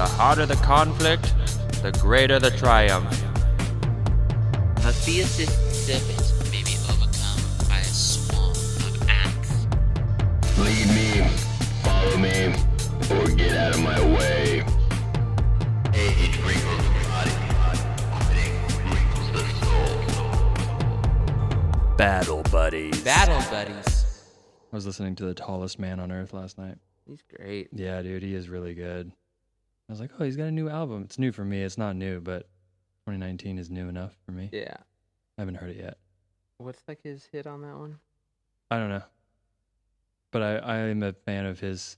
The harder the conflict, the greater the triumph. A fiercest serpent may be overcome by a swarm of ants. Lead me, follow me, or get out of my way. Age wrinkles the body, quitting wrinkles the soul. Battle buddies. Battle buddies. I was listening to The Tallest Man on Earth last night. He's great. Yeah, dude, he is really good. I was like, oh, he's got a new album. It's new for me. It's not new, but 2019 is new enough for me. Yeah. I haven't heard it yet. What's like his hit on that one? I don't know. But I am a fan of his,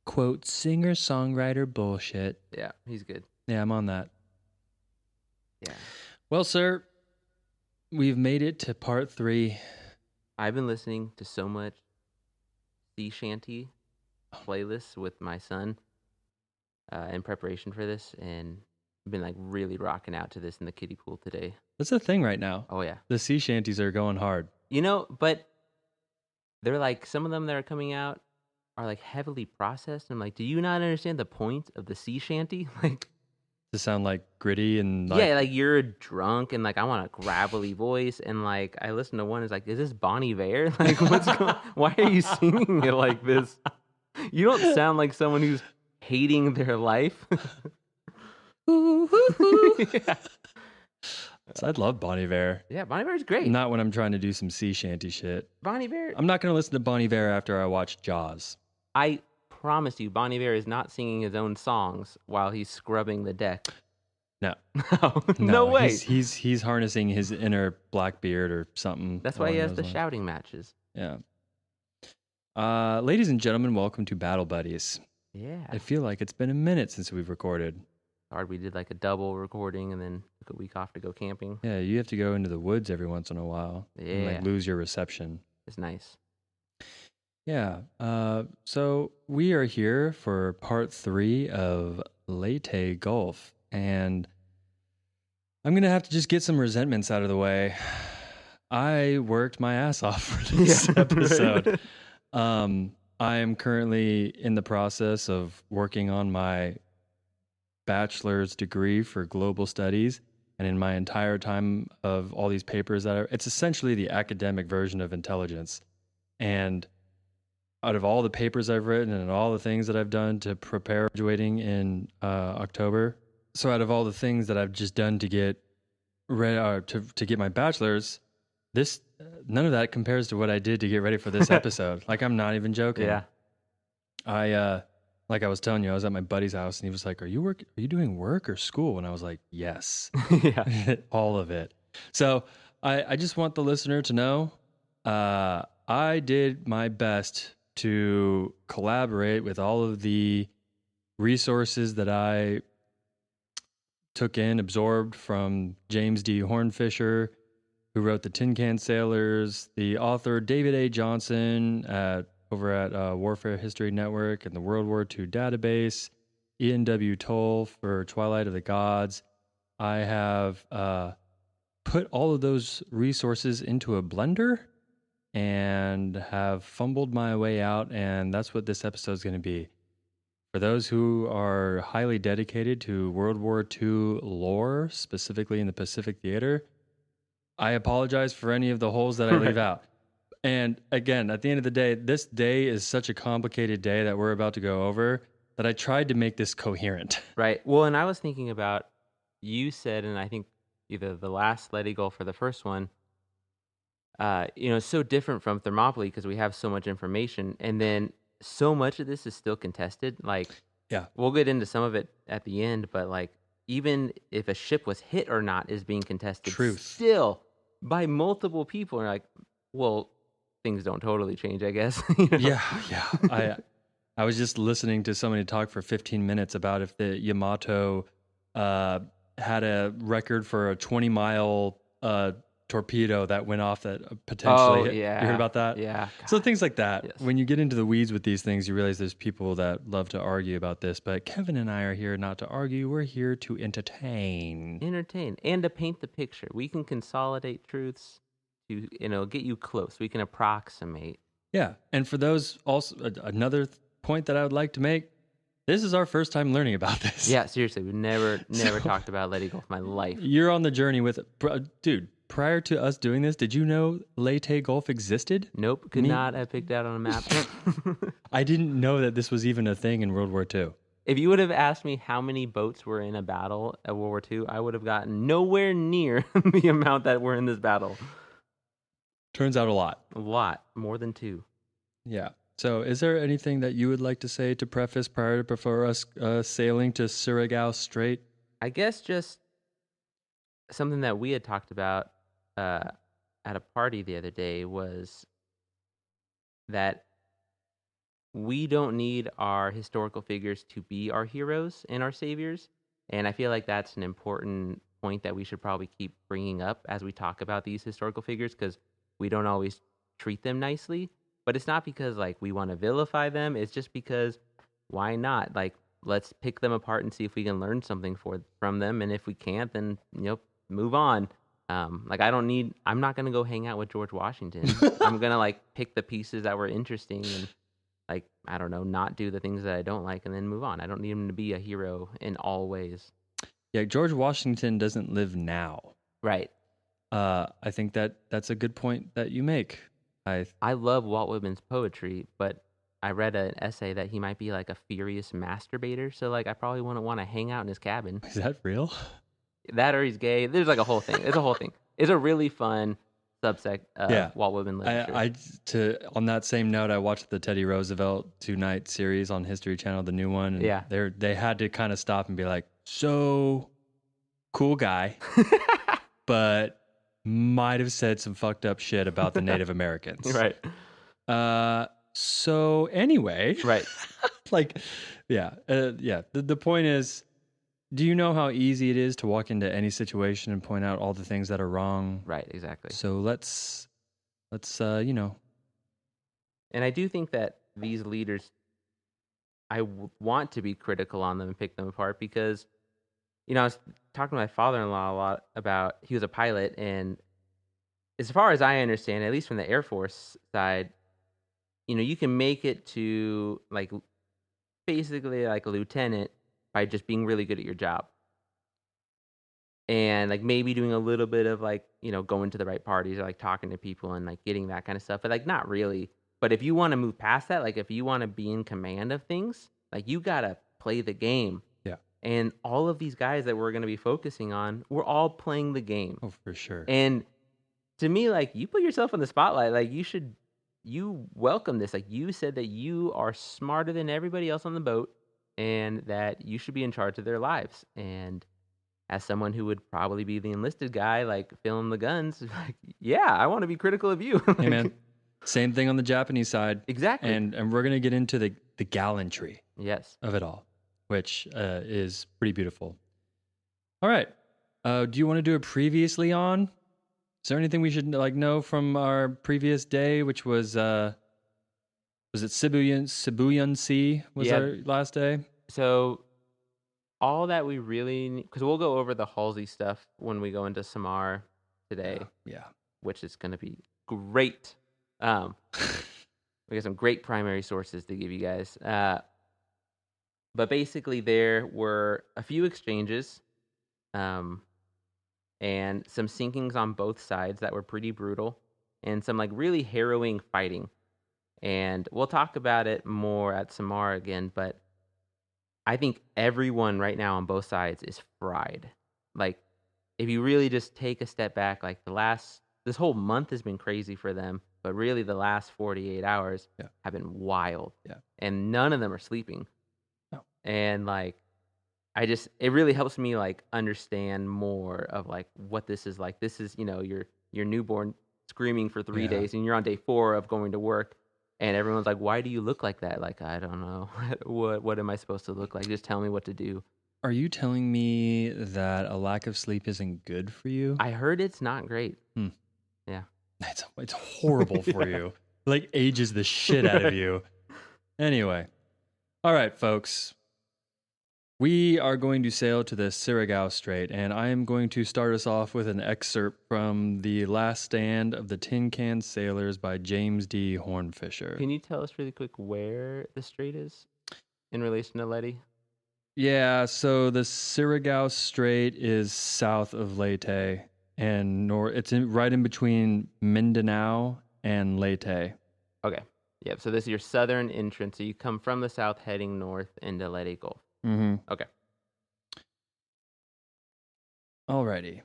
quote, singer-songwriter bullshit. Yeah, he's good. Yeah, I'm on that. Yeah. Well, sir, we've made it to part 3. I've been listening to so much sea shanty playlists with my son in preparation for this, and I've been like really rocking out to this in the kiddie pool today. That's a thing right now. Oh yeah. The sea shanties are going hard. You know, but they're like, some of them that are coming out are like heavily processed. I'm like, do you not understand the point of the sea shanty? Like, To sound like gritty and like, yeah, like you're drunk and like I want a gravelly voice, and like I listen to one, it's like, is this Bonnie Vare? Like, what's going? Why are you singing it like this? You don't sound like someone who's hating their life. Yeah. So I'd love Bon Iver. Yeah, Bonnie Vare's great. Not when I'm trying to do some sea shanty shit. Bonnie Vare. I'm not going to listen to Bon Iver after I watch Jaws. I promise you, Bonnie Vare is not singing his own songs while he's scrubbing the deck. No. No way. He's harnessing his inner Blackbeard or something. That's why he along has those the lines. shouting matches. Yeah. Ladies and gentlemen, welcome to Battle Buddies. Yeah. I feel like it's been a minute since we've recorded. Hard we did like a double recording and then took a week off to go camping. Yeah, you have to go into the woods every once in a while and like Yeah. lose your reception. It's nice. Yeah. So we are here for part 3 of Leyte Gulf, and I'm gonna have to just get some resentments out of the way. I worked my ass off for this episode. I am currently in the process of working on my bachelor's degree for global studies, and in my entire time of all these papers it's essentially the academic version of intelligence. And out of all the papers I've written and all the things that I've done to prepare graduating in October, so out of all the things that I've just done to get ready to get my bachelor's, this none of that compares to what I did to get ready for this episode. Like, I'm not even joking. Yeah. Like I was telling you, I was at my buddy's house and he was like, Are you doing work or school? And I was like, yes. Yeah. All of it. So I just want the listener to know I did my best to collaborate with all of the resources that I absorbed from James D. Hornfisher, who wrote The Tin Can Sailors, the author David A. Johnson over at Warfare History Network and the World War II Database, Ian W. Toll for Twilight of the Gods. I have put all of those resources into a blender and have fumbled my way out, and that's what this episode is going to be. For those who are highly dedicated to World War II lore, specifically in the Pacific Theater, I apologize for any of the holes that I leave out. And again, at the end of the day, this day is such a complicated day that we're about to go over that I tried to make this coherent. Right. Well, and I was thinking about, you said, and I think either the last Let It Go for the first one, it's so different from Thermopylae because we have so much information, and then so much of this is still contested. Like, Yeah. we'll get into some of it at the end, but like, even if a ship was hit or not is being contested still by multiple people. And like, well, things don't totally change, I guess. You know? Yeah. I was just listening to somebody talk for 15 minutes about if the Yamato had a record for a 20-mile torpedo that went off that potentially hit. You heard about that? Yeah. So things like that. Yes. When you get into the weeds with these things, you realize there's people that love to argue about this. But Kevin and I are here not to argue. We're here to entertain. And to paint the picture. We can consolidate truths to, get you close. We can approximate. Yeah. And for those also, another point that I would like to make, this is our first time learning about this. Yeah, seriously, we never So- talked about Leyte Gulf in my life. You're on the journey with dude. Prior to us doing this, did you know Leyte Gulf existed? Nope, could Me- not have picked out on a map. I didn't know that this was even a thing in World War II. If you would have asked me how many boats were in a battle at World War II, I would have gotten nowhere near the amount that were in this battle. Turns out a lot. A lot, more than 2. Yeah. So, is there anything that you would like to say to preface prior to before us sailing to Surigao Strait? I guess just something that we had talked about at a party the other day was that we don't need our historical figures to be our heroes and our saviors. And I feel like that's an important point that we should probably keep bringing up as we talk about these historical figures, because we don't always treat them nicely. But it's not because like we want to vilify them. It's just because why not? Like, let's pick them apart and see if we can learn something from them. And if we can't, then move on. Like I'm not gonna go hang out with George Washington. I'm gonna like pick the pieces that were interesting and like, I don't know, not do the things that I don't like and then move on. I don't need him to be a hero in all ways. Yeah, George Washington doesn't live now. Right. I think that's a good point that you make. I love Walt Whitman's poetry, but I read an essay that he might be like a furious masturbator. So like, I probably wouldn't want to hang out in his cabin. Is that real? That or he's gay. There's like a whole thing. It's a whole thing. It's a really fun subsect of Walt Whitman literature. On that same note, I watched the Teddy Roosevelt 2-night series on History Channel, the new one. And Yeah. they had to kind of stop and be like, so cool guy, but might have said some fucked up shit about the Native Americans. Right. So anyway, Right. like, yeah. The point is, do you know how easy it is to walk into any situation and point out all the things that are wrong? Right. Exactly. So let's And I do think that these leaders, I want to be critical on them and pick them apart because, I was talking to my father-in-law a lot about, he was a pilot, and as far as I understand, at least from the Air Force side, you can make it to like basically like a lieutenant by just being really good at your job. And like maybe doing a little bit of like, going to the right parties or like talking to people and like getting that kind of stuff. But like not really. But if you want to move past that, like if you want to be in command of things, like you got to play the game. Yeah. And all of these guys that we're going to be focusing on, we're all playing the game. Oh, for sure. And to me, like you put yourself in the spotlight, like you welcome this. Like you said that you are smarter than everybody else on the boat and that you should be in charge of their lives. And as someone who would probably be the enlisted guy, like filling the guns, like, yeah, I want to be critical of you. Hey, man. Same thing on the Japanese side. Exactly. And we're going to get into the gallantry Yes. of it all, which is pretty beautiful. All right. Do you want to do a previously on? Is there anything we should like know from our previous day, which was it Shibuyan Sea was Yeah. our last day? So all that we really need, because we'll go over the Halsey stuff when we go into Samar today, Yeah. which is going to be great. We got some great primary sources to give you guys. But basically there were a few exchanges and some sinkings on both sides that were pretty brutal and some like really harrowing fighting. And we'll talk about it more at Samar again, but I think everyone right now on both sides is fried. Like, if you really just take a step back, like this whole month has been crazy for them, but really the last 48 hours have been wild. Yeah. And none of them are sleeping. No. And like, it really helps me like understand more of like what this is like. This is, your newborn screaming for 3 days and you're on day 4 of going to work. And everyone's like, why do you look like that? Like, I don't know. What am I supposed to look like? Just tell me what to do. Are you telling me that a lack of sleep isn't good for you? I heard it's not great. Yeah. It's horrible for you. Like ages the shit out of you. Anyway. All right, folks. We are going to sail to the Surigao Strait, and I am going to start us off with an excerpt from The Last Stand of the Tin Can Sailors by James D. Hornfisher. Can you tell us really quick where the strait is? in relation to Leyte? Yeah, so the Surigao Strait is south of Leyte, and it's right in between Mindanao and Leyte. Okay. Yep. So this is your southern entrance. So you come from the south heading north into Leyte Gulf. Mm-hmm. Okay. Alrighty.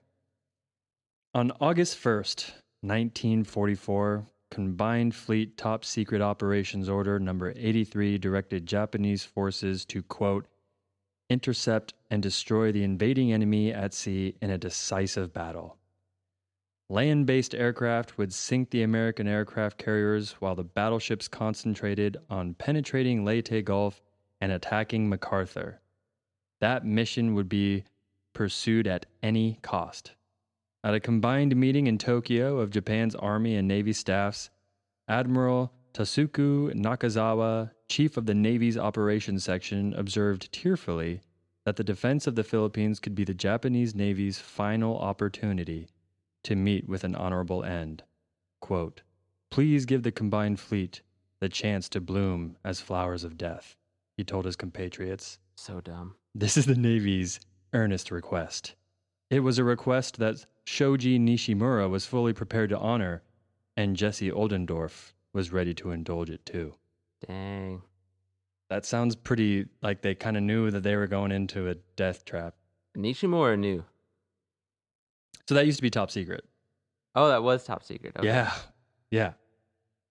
On August 1st, 1944, Combined Fleet Top Secret Operations Order Number 83 directed Japanese forces to, quote, intercept and destroy the invading enemy at sea in a decisive battle. Land-based aircraft would sink the American aircraft carriers while the battleships concentrated on penetrating Leyte Gulf and attacking MacArthur. That mission would be pursued at any cost. At a combined meeting in Tokyo of Japan's Army and Navy staffs, Admiral Tasuku Nakazawa, chief of the Navy's Operations Section, observed tearfully that the defense of the Philippines could be the Japanese Navy's final opportunity to meet with an honorable end. Quote, please give the combined fleet the chance to bloom as flowers of death, he told his compatriots. So dumb. This is the Navy's earnest request. It was a request that Shoji Nishimura was fully prepared to honor, and Jesse Oldendorf was ready to indulge it too. Dang. That sounds pretty like they kind of knew that they were going into a death trap. Nishimura knew. So that used to be top secret. Oh, that was top secret. Okay. Yeah.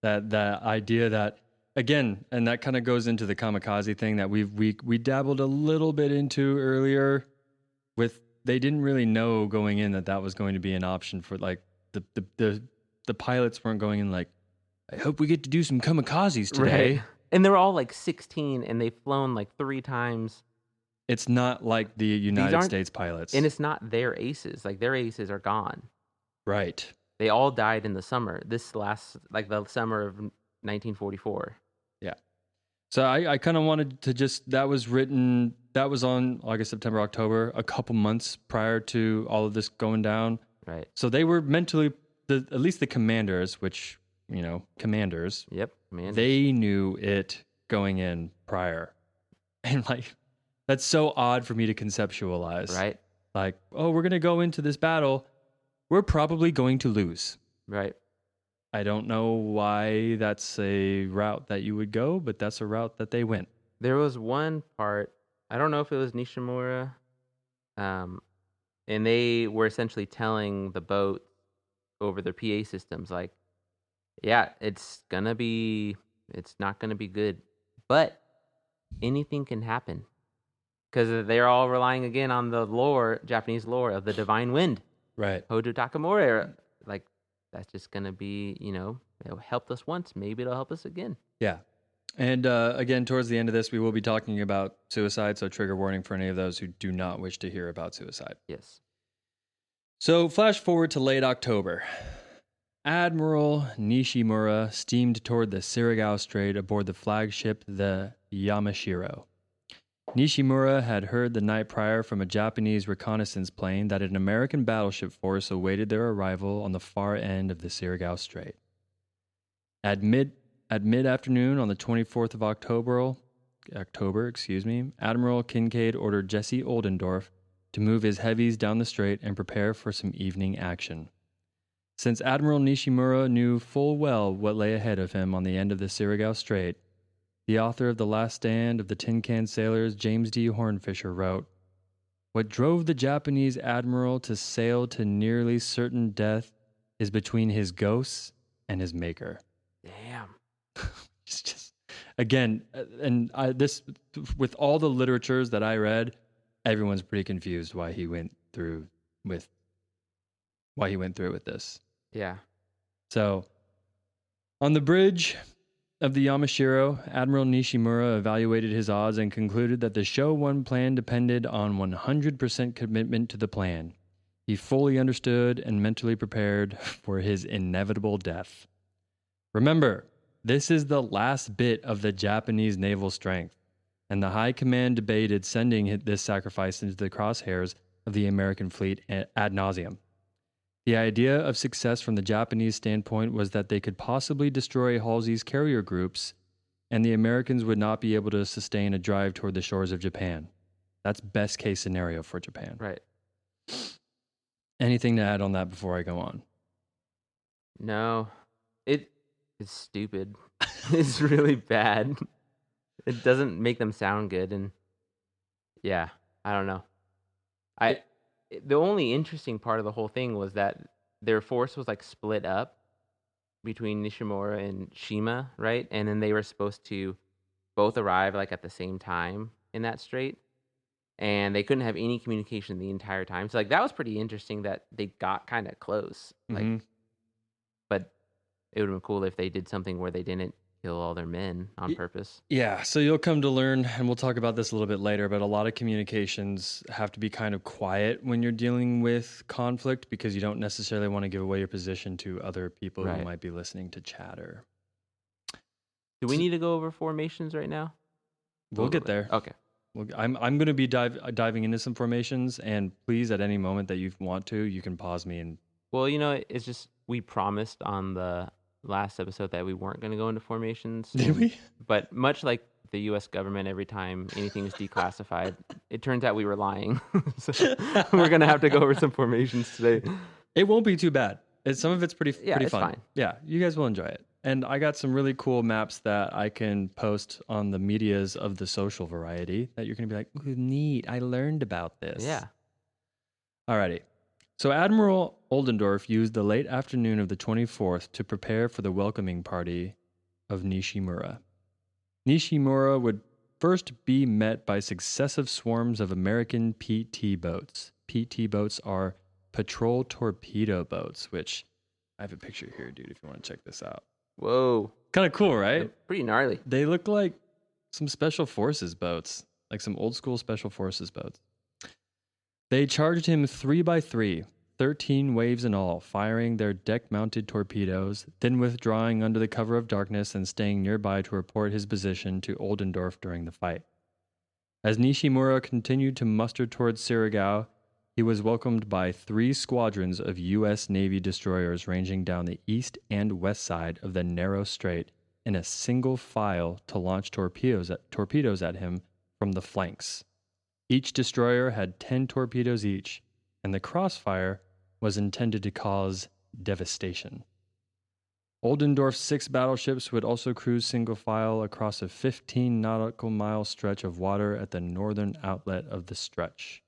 That idea that, again, and that kind of goes into the kamikaze thing that we dabbled a little bit into earlier. With they didn't really know going in that was going to be an option for like the pilots weren't going in like, I hope we get to do some kamikazes today. Right. And they were all like 16 and they've flown like 3 times. It's not like the United States pilots. And it's not their aces. Like their aces are gone. Right. They all died in the summer. This last, like the summer of 1944. Yeah. So I kind of wanted to just, that was on August, September, October, a couple months prior to all of this going down. Right. So they were mentally, at least the commanders, which, commanders. Yep. Commanders. They knew it going in prior. And like, that's so odd for me to conceptualize. Right. Like, oh, we're going to go into this battle. We're probably going to lose. Right. I don't know why that's a route that you would go, but that's a route that they went. There was one part, I don't know if it was Nishimura, and they were essentially telling the boat over their PA systems, like, yeah, it's not going to be good, but anything can happen. Because they're all relying again on the lore, Japanese lore of the divine wind. Right. Hojo Takamura, like, that's just going to be, it helped us once. Maybe it'll help us again. Yeah. And again, towards the end of this, we will be talking about suicide. So trigger warning for any of those who do not wish to hear about suicide. Yes. So flash forward to late October. Admiral Nishimura steamed toward the Surigao Strait aboard the flagship, the Yamashiro. Nishimura had heard the night prior from a Japanese reconnaissance plane that an American battleship force awaited their arrival on the far end of the Surigao Strait. At mid-afternoon on the 24th of October, Admiral Kincaid ordered Jesse Oldendorf to move his heavies down the strait and prepare for some evening action. Since Admiral Nishimura knew full well what lay ahead of him on the end of the Surigao Strait, the author of The Last Stand of the Tin Can Sailors, James D. Hornfisher, wrote, "What drove the Japanese admiral to sail to nearly certain death is between his ghosts and his maker." Damn. It's just, again, and this, with all the literatures that I read, everyone's pretty confused why he went through with this. Yeah. So, on the bridge of the Yamashiro, Admiral Nishimura evaluated his odds and concluded that the Show 1 plan depended on 100% commitment to the plan. He fully understood and mentally prepared for his inevitable death. Remember, this is the last bit of the Japanese naval strength, and the High Command debated sending this sacrifice into the crosshairs of the American fleet ad nauseum. The idea of success from the Japanese standpoint was that they could possibly destroy Halsey's carrier groups and the Americans would not be able to sustain a drive toward the shores of Japan. That's best case scenario for Japan. Right. Anything to add on that before I go on? No, it's stupid. It's really bad. It doesn't make them sound good, and yeah, I don't know. The only interesting part of the whole thing was that their force was like split up between Nishimura and Shima, right? And then they were supposed to both arrive like at the same time in that strait, and they couldn't have any communication the entire time. So like that was pretty interesting that they got kind of close. Like, but it would have been cool if they did something where they didn't kill all their men on purpose. Yeah, so you'll come to learn, and we'll talk about this a little bit later, but a lot of communications have to be kind of quiet when you're dealing with conflict because you don't necessarily want to give away your position to other people who might be listening to chatter. Do we need to go over formations right now? We'll get there. Okay. I'm going to be diving into some formations, and please, at any moment that you want to, you can pause me and... Well, you know, it's just we promised on the last episode that we weren't going to go into formations. Did we? But much like the U.S. government, every time anything is declassified, it turns out we were lying. So we're going to have to go over some formations today. It won't be too bad. Some of it's pretty it's fun. Fine. Yeah, you guys will enjoy it. And I got some really cool maps that I can post on the medias of the social variety that you're going to be like, ooh, neat, I learned about this. Yeah. Alrighty. So Admiral Oldendorf used the late afternoon of the 24th to prepare for the welcoming party of Nishimura. Nishimura would first be met by successive swarms of American PT boats. PT boats are patrol torpedo boats, which I have a picture here, dude, if you want to check this out. Whoa. Kind of cool, right? They're pretty gnarly. They look like some special forces boats, like some old school special forces boats. They charged him 3 by 3, 13 waves in all, firing their deck-mounted torpedoes, then withdrawing under the cover of darkness and staying nearby to report his position to Oldendorf during the fight. As Nishimura continued to muster towards Surigao, he was welcomed by 3 squadrons of U.S. Navy destroyers ranging down the east and west side of the narrow strait in a single file to launch torpedoes at him from the flanks. Each destroyer had 10 torpedoes each, and the crossfire was intended to cause devastation. Oldendorf's 6 battleships would also cruise single file across a 15 nautical mile stretch of water at the northern outlet of the stretch.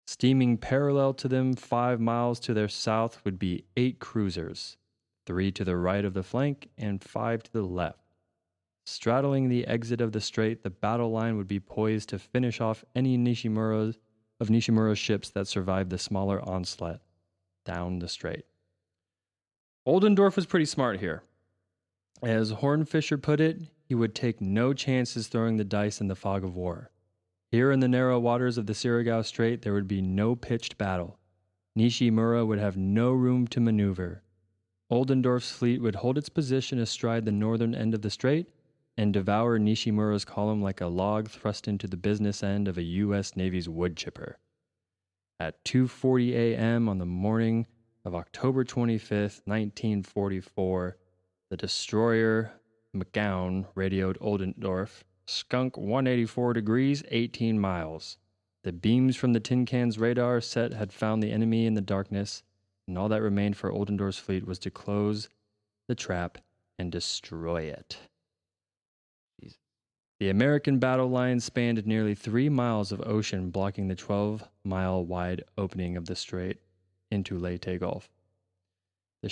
Steaming parallel to them 5 miles to their south would be 8 cruisers, 3 to the right of the flank and 5 to the left. Straddling the exit of the strait, the battle line would be poised to finish off any Nishimura's ships that survived the smaller onslaught down the strait. Oldendorf was pretty smart here. As Hornfisher put it, he would take no chances throwing the dice in the fog of war. Here in the narrow waters of the Surigao Strait, there would be no pitched battle. Nishimura would have no room to maneuver. Oldendorf's fleet would hold its position astride the northern end of the strait and devour Nishimura's column like a log thrust into the business end of a U.S. Navy's wood chipper. At 2:40 a.m. on the morning of October 25th, 1944, the destroyer McGowan radioed Oldendorf, "Skunk 184 degrees, 18 miles. The beams from the tin can's radar set had found the enemy in the darkness, and all that remained for Oldendorf's fleet was to close the trap and destroy it." The American battle line spanned nearly 3 miles of ocean, blocking the 12-mile wide opening of the strait into Leyte Gulf. The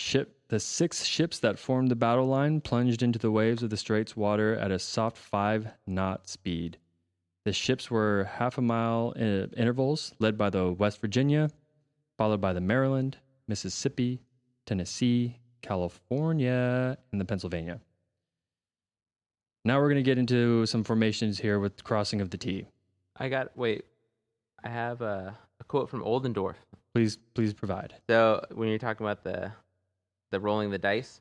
6 ships that formed the battle line plunged into the waves of the strait's water at a soft 5-knot speed. The ships were half a mile in intervals, led by the West Virginia, followed by the Maryland, Mississippi, Tennessee, California, and the Pennsylvania. Now we're going to get into some formations here with crossing of the T. I have a quote from Oldendorf. Please provide. So when you're talking about the rolling the dice,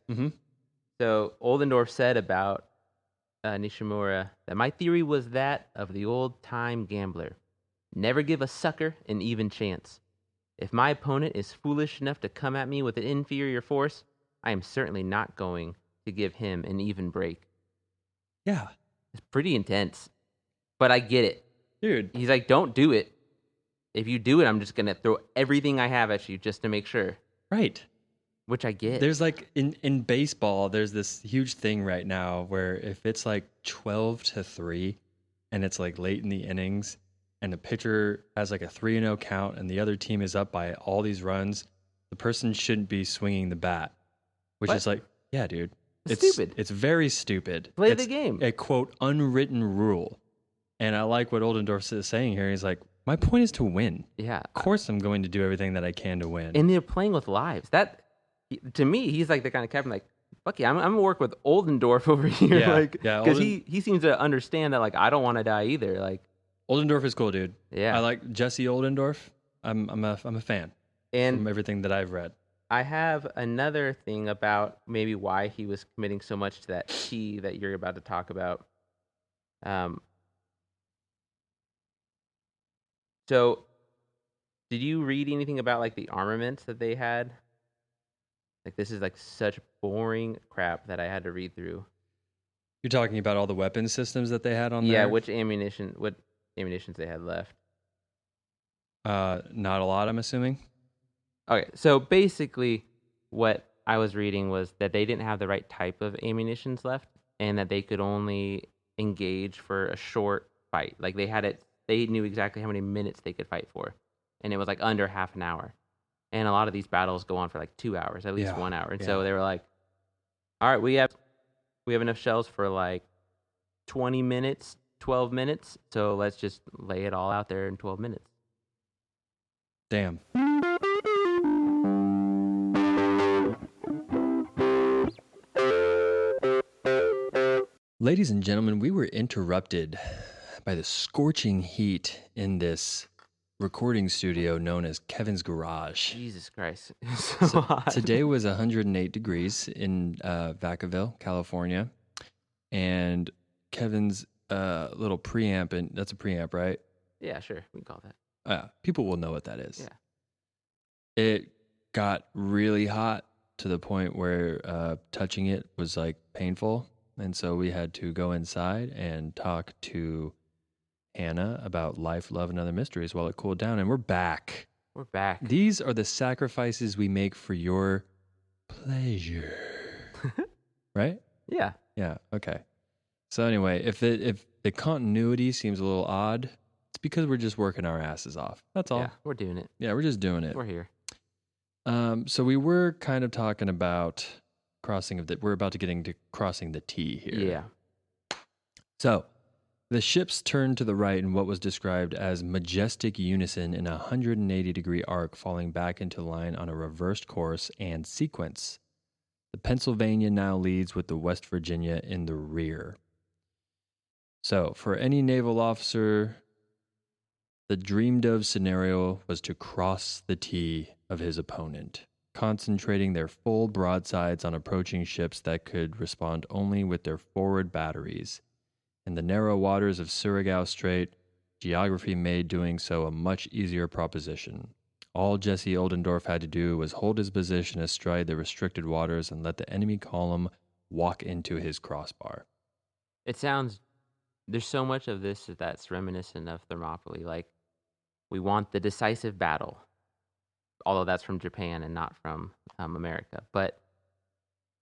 so Oldendorf said about Nishimura that my theory was that of the old-time gambler. Never give a sucker an even chance. If my opponent is foolish enough to come at me with an inferior force, I am certainly not going to give him an even break. Yeah. It's pretty intense. But I get it. Dude. He's like, don't do it. If you do it, I'm just going to throw everything I have at you just to make sure. Right. Which I get. There's like in baseball, there's this huge thing right now where if it's like 12-3 and it's like late in the innings and the pitcher has like a 3-0 count and the other team is up by all these runs, the person shouldn't be swinging the bat, which What? is like, yeah, dude. It's stupid. It's very stupid. Play It's the game. a quote unwritten rule. And I like what Oldendorf is saying here. He's like, my point is to win. Yeah. Of course I'm going to do everything that I can to win. And they're playing with lives. To me, he's like the kind of captain like, fuck yeah, I'm going to work with Oldendorf over here. Yeah, like, yeah, because he seems to understand that, like, I don't want to die either. Like, Oldendorf is cool, dude. Yeah. I like Jesse Oldendorf. I'm a fan and from everything that I've read. I have another thing about maybe why he was committing so much to that tea that you're about to talk about. So, did you read anything about like the armaments that they had? Like, this is like such boring crap that I had to read through. You're talking about all the weapon systems that they had on there? Yeah, what ammunitions they had left. Not a lot, I'm assuming. Okay, so basically what I was reading was that they didn't have the right type of ammunitions left and that they could only engage for a short fight. Like they knew exactly how many minutes they could fight for. And it was like under half an hour. And a lot of these battles go on for like 2 hours, at least 1 hour. And so they were like, all right, we have enough shells for like 20 minutes, 12 minutes. So let's just lay it all out there in 12 minutes. Damn. Ladies and gentlemen, we were interrupted by the scorching heat in this recording studio known as Kevin's Garage. Jesus Christ. It's so hot. Today was 108 degrees in Vacaville, California. And Kevin's little preamp, and that's a preamp, right? Yeah, sure. We can call that. People will know what that is. Yeah. It got really hot to the point where touching it was like painful. And so we had to go inside and talk to Hannah about life, love, and other mysteries while it cooled down. And we're back. We're back. These are the sacrifices we make for your pleasure. Right? Yeah. Yeah. Okay. So anyway, if the continuity seems a little odd, it's because we're just working our asses off. That's all. Yeah, we're doing it. Yeah, we're just doing it. We're here. So we were kind of talking about we're about to get into crossing the T here. Yeah. So the ships turned to the right in what was described as majestic unison in a 180-degree arc, falling back into line on a reversed course and sequence. The Pennsylvania now leads with the West Virginia in the rear. So for any naval officer, the dreamed of scenario was to cross the T of his opponent, concentrating their full broadsides on approaching ships that could respond only with their forward batteries. In the narrow waters of Surigao Strait, geography made doing so a much easier proposition. All Jesse Oldendorf had to do was hold his position astride the restricted waters and let the enemy column walk into his crossbar. There's so much of this that's reminiscent of Thermopylae. Like, we want the decisive battle, although that's from Japan and not from America. But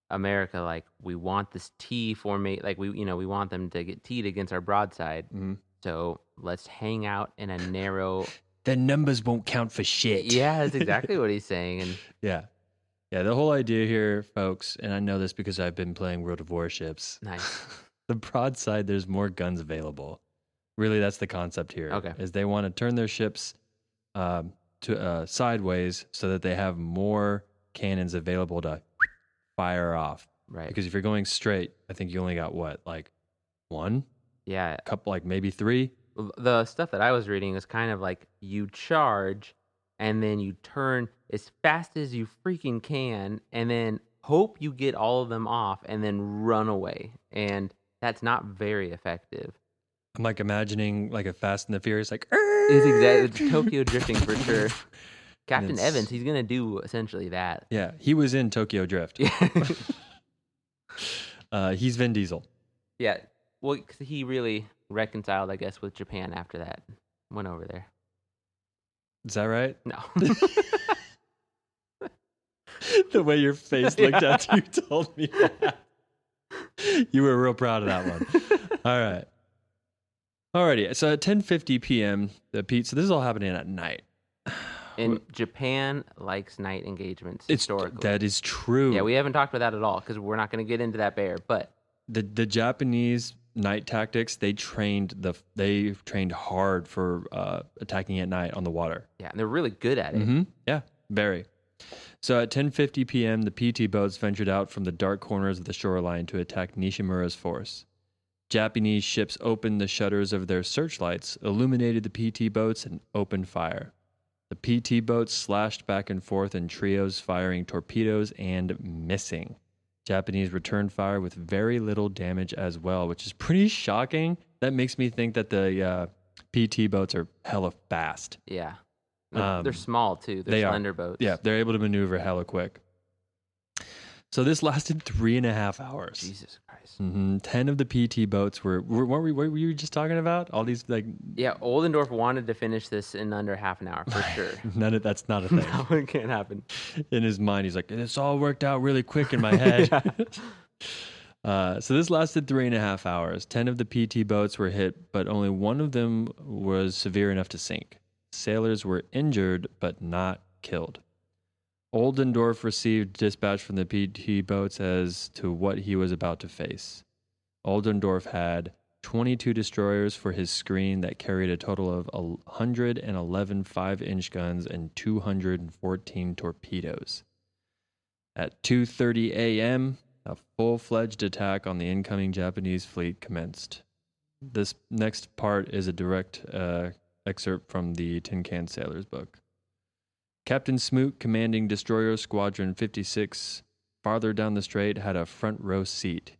America, like, we want this T formate, like we want them to get T'd against our broadside. Mm-hmm. So let's hang out in a narrow. The numbers won't count for shit. Yeah, that's exactly what he's saying. And Yeah. The whole idea here, folks, and I know this because I've been playing World of Warships. nice. The broadside, there's more guns available. Really, that's the concept here. Okay. Is they want to turn their ships to sideways so that they have more cannons available to fire off. Right. Because if you're going straight, I think you only got what, like one? Yeah. A couple, like maybe three? The stuff that I was reading is kind of like you charge and then you turn as fast as you freaking can and then hope you get all of them off and then run away. And that's not very effective. I'm like imagining like a Fast and the Furious, like, It's Tokyo drifting for sure. Captain it's- Evans, he's going to do essentially that. yeah, he was in Tokyo Drift. Yeah. He's Vin Diesel. Yeah. Well, 'cause he really reconciled, I guess, with Japan after that. Went over there. Is that right? No. The way your face looked after you told me that. You were real proud of that one. All right. Alrighty. So at 10:50 p.m., so this is all happening at night. And Japan likes night engagements historically. That is true. Yeah, we haven't talked about that at all because we're not going to get into that bear. But the Japanese night tactics, they trained hard for attacking at night on the water. yeah, and they're really good at it. Mm-hmm. Yeah, very. So at 10:50 p.m., the PT boats ventured out from the dark corners of the shoreline to attack Nishimura's force. Japanese ships opened the shutters of their searchlights, illuminated the PT boats, and opened fire. The PT boats slashed back and forth in trios, firing torpedoes and missing. Japanese returned fire with very little damage as well, which is pretty shocking. That makes me think that the PT boats are hella fast. Yeah. They're small, too. They're slender boats. Yeah, they're able to maneuver hella quick. So this lasted 3.5 hours. Jesus Christ. 10 of the PT boats what were you just talking about? All these, like... Yeah, Oldendorf wanted to finish this in under half an hour, for sure. That's not a thing. No, it can't happen. In his mind, he's like, it's all worked out really quick in my head. So this lasted 3.5 hours. 10 of the PT boats were hit, but only one of them was severe enough to sink. Sailors were injured, but not killed. Oldendorf received dispatch from the PT boats as to what he was about to face. Oldendorf had 22 destroyers for his screen that carried a total of 111 5-inch guns and 214 torpedoes. At 2:30 a.m., a full-fledged attack on the incoming Japanese fleet commenced. This next part is a direct excerpt from the Tin Can Sailors book. Captain Smoot, commanding Destroyer Squadron 56, farther down the strait, had a front row seat.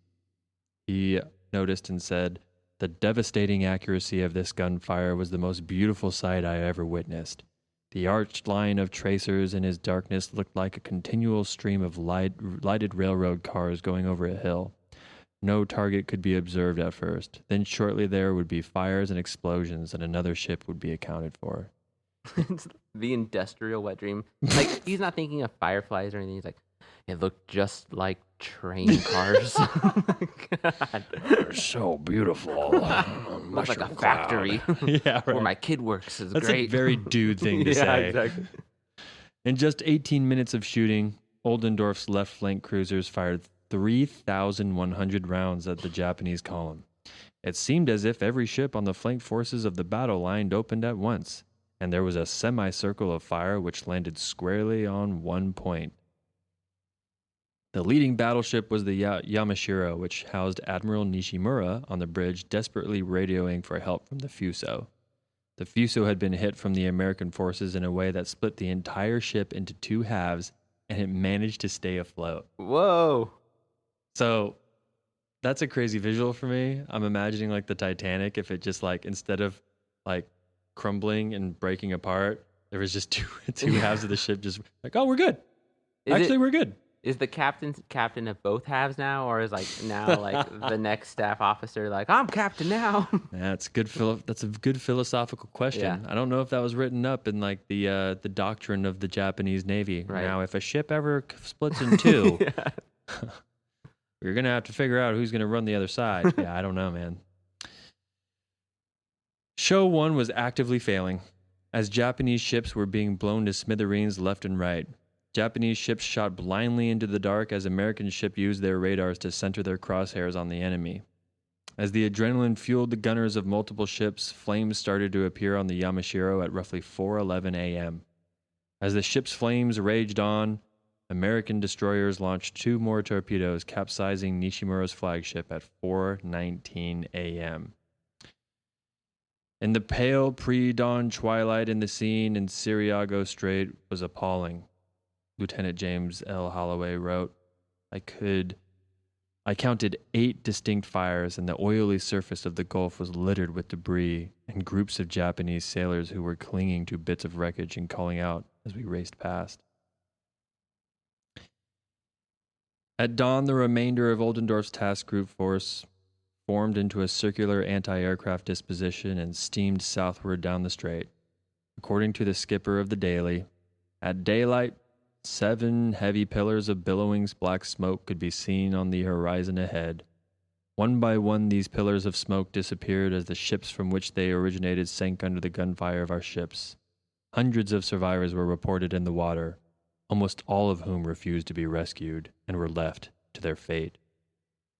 He noticed and said, "The devastating accuracy of this gunfire was the most beautiful sight I ever witnessed. The arched line of tracers in his darkness looked like a continual stream of lighted railroad cars going over a hill. No target could be observed at first. Then shortly there would be fires and explosions, and another ship would be accounted for." It's the industrial wet dream. Like, he's not thinking of fireflies or anything. He's like, it looked just like train cars. Oh my God. They're so beautiful. Looks like a factory. Yeah, right. Where my kid works is That's great. a very dude thing to yeah, say. exactly. In just 18 minutes of shooting, Oldendorf's left flank cruisers fired 3,100 rounds at the Japanese column. It seemed as if every ship on the flank forces of the battle line opened at once, and there was a semicircle of fire which landed squarely on one point. The leading battleship was the Yamashiro, which housed Admiral Nishimura on the bridge, desperately radioing for help from the Fuso. The Fuso had been hit from the American forces in a way that split the entire ship into two halves, and it managed to stay afloat. Whoa. So that's a crazy visual for me. I'm imagining like the Titanic, if it just like, instead of like crumbling and breaking apart, there was just two halves of the ship just like, oh, we're good. We're good. Is the captain of both halves now, or is like now like the next staff officer like, I'm captain now? That's good. That's a good philosophical question. Yeah. I don't know if that was written up in like the doctrine of the Japanese Navy. Right. Now, if a ship ever splits in two, we're gonna have to figure out who's gonna run the other side. Yeah, I don't know, man. Show 1 was actively failing, as Japanese ships were being blown to smithereens left and right. Japanese ships shot blindly into the dark as American ships used their radars to center their crosshairs on the enemy. As the adrenaline fueled the gunners of multiple ships, flames started to appear on the Yamashiro at roughly 4:11 a.m. As the ship's flames raged on, American destroyers launched 2 more torpedoes, capsizing Nishimura's flagship at 4:19 a.m. In the pale pre-dawn twilight, in the scene in Siriago Strait was appalling. Lieutenant James L. Holloway wrote, I counted 8 distinct fires, and the oily surface of the Gulf was littered with debris and groups of Japanese sailors who were clinging to bits of wreckage and calling out as we raced past. At dawn, the remainder of Oldendorf's task group force formed into a circular anti-aircraft disposition and steamed southward down the strait. According to the skipper of the Daily, at daylight, 7 heavy pillars of billowing black smoke could be seen on the horizon ahead. One by one, these pillars of smoke disappeared as the ships from which they originated sank under the gunfire of our ships. Hundreds of survivors were reported in the water, almost all of whom refused to be rescued and were left to their fate.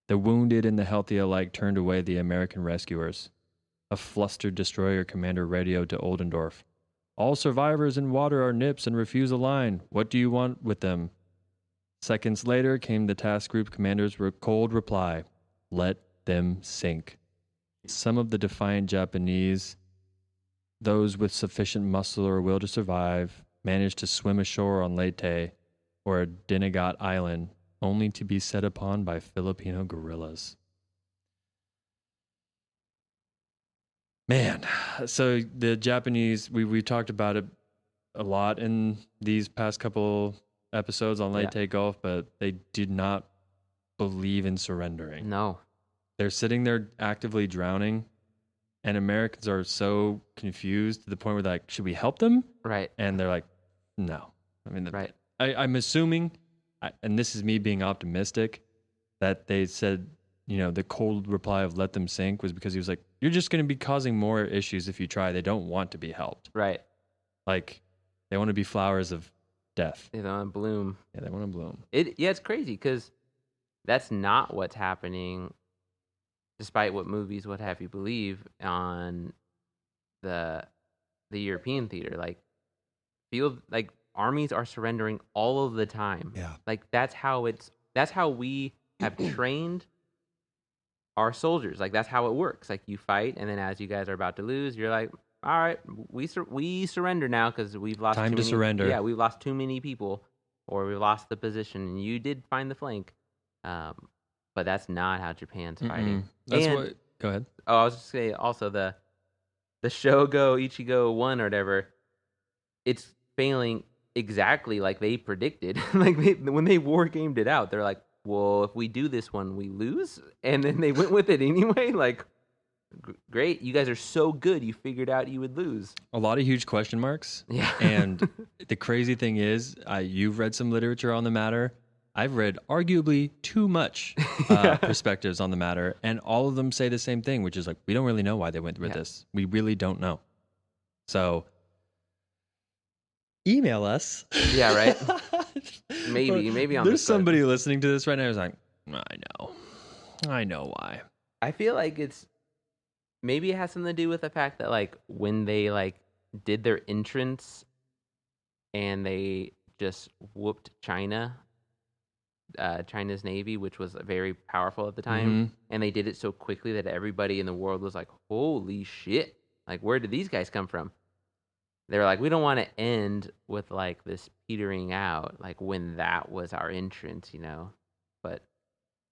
The wounded and the healthy alike turned away the American rescuers. A flustered destroyer commander radioed to Oldendorf. All survivors in water are nips and refuse a line. What do you want with them? Seconds later came the task group commander's cold reply. Let them sink. Some of the defiant Japanese, those with sufficient muscle or will to survive, managed to swim ashore on Leyte or Dinagat Island, only to be set upon by Filipino guerrillas. Man, so the Japanese, we talked about it a lot in these past couple episodes on Leyte Gulf, but they did not believe in surrendering. No. They're sitting there actively drowning, and Americans are so confused to the point where they're like, should we help them? Right. And they're like, no. I mean, Right. I'm assuming, and this is me being optimistic, that they said, the cold reply of let them sink was because he was like, you're just going to be causing more issues if you try. They don't want to be helped. Right. Like, they want to be flowers of death. They want to bloom. Yeah, they want to bloom. It's crazy because that's not what's happening, despite what movies would have you believe on the European theater. Like armies are surrendering all of the time. Yeah. Like that's how we have trained our soldiers. Like that's how it works. Like you fight, and then as you guys are about to lose, you're like, all right, we surrender now because we've lost time to surrender. Yeah, we've lost too many people, or we lost the position, and you did find the flank. But that's not how Japan's fighting. That's and, what. Go ahead. Oh, I was just saying also the Shogo Ichigo 1 or whatever, it's failing exactly like they predicted. When they war gamed it out, they're like, well, if we do this one, we lose, and then they went with it anyway. Like, great, you guys are so good, you figured out you would lose. A lot of huge question marks. Yeah. And the crazy thing is, you've read some literature on the matter. I've read arguably too much perspectives on the matter, and all of them say the same thing, which is like, we don't really know why they went with this. We really don't know. So, email us. Yeah, right? Maybe on There's somebody listening to this right now who's like, I know why. I feel like maybe it has something to do with the fact that, like, when they, like, did their entrance and they just whooped China's Navy, which was very powerful at the time, and they did it so quickly that everybody in the world was like, holy shit, like, where did these guys come from? They're like, we don't want to end with, like, this petering out, like, when that was our entrance, But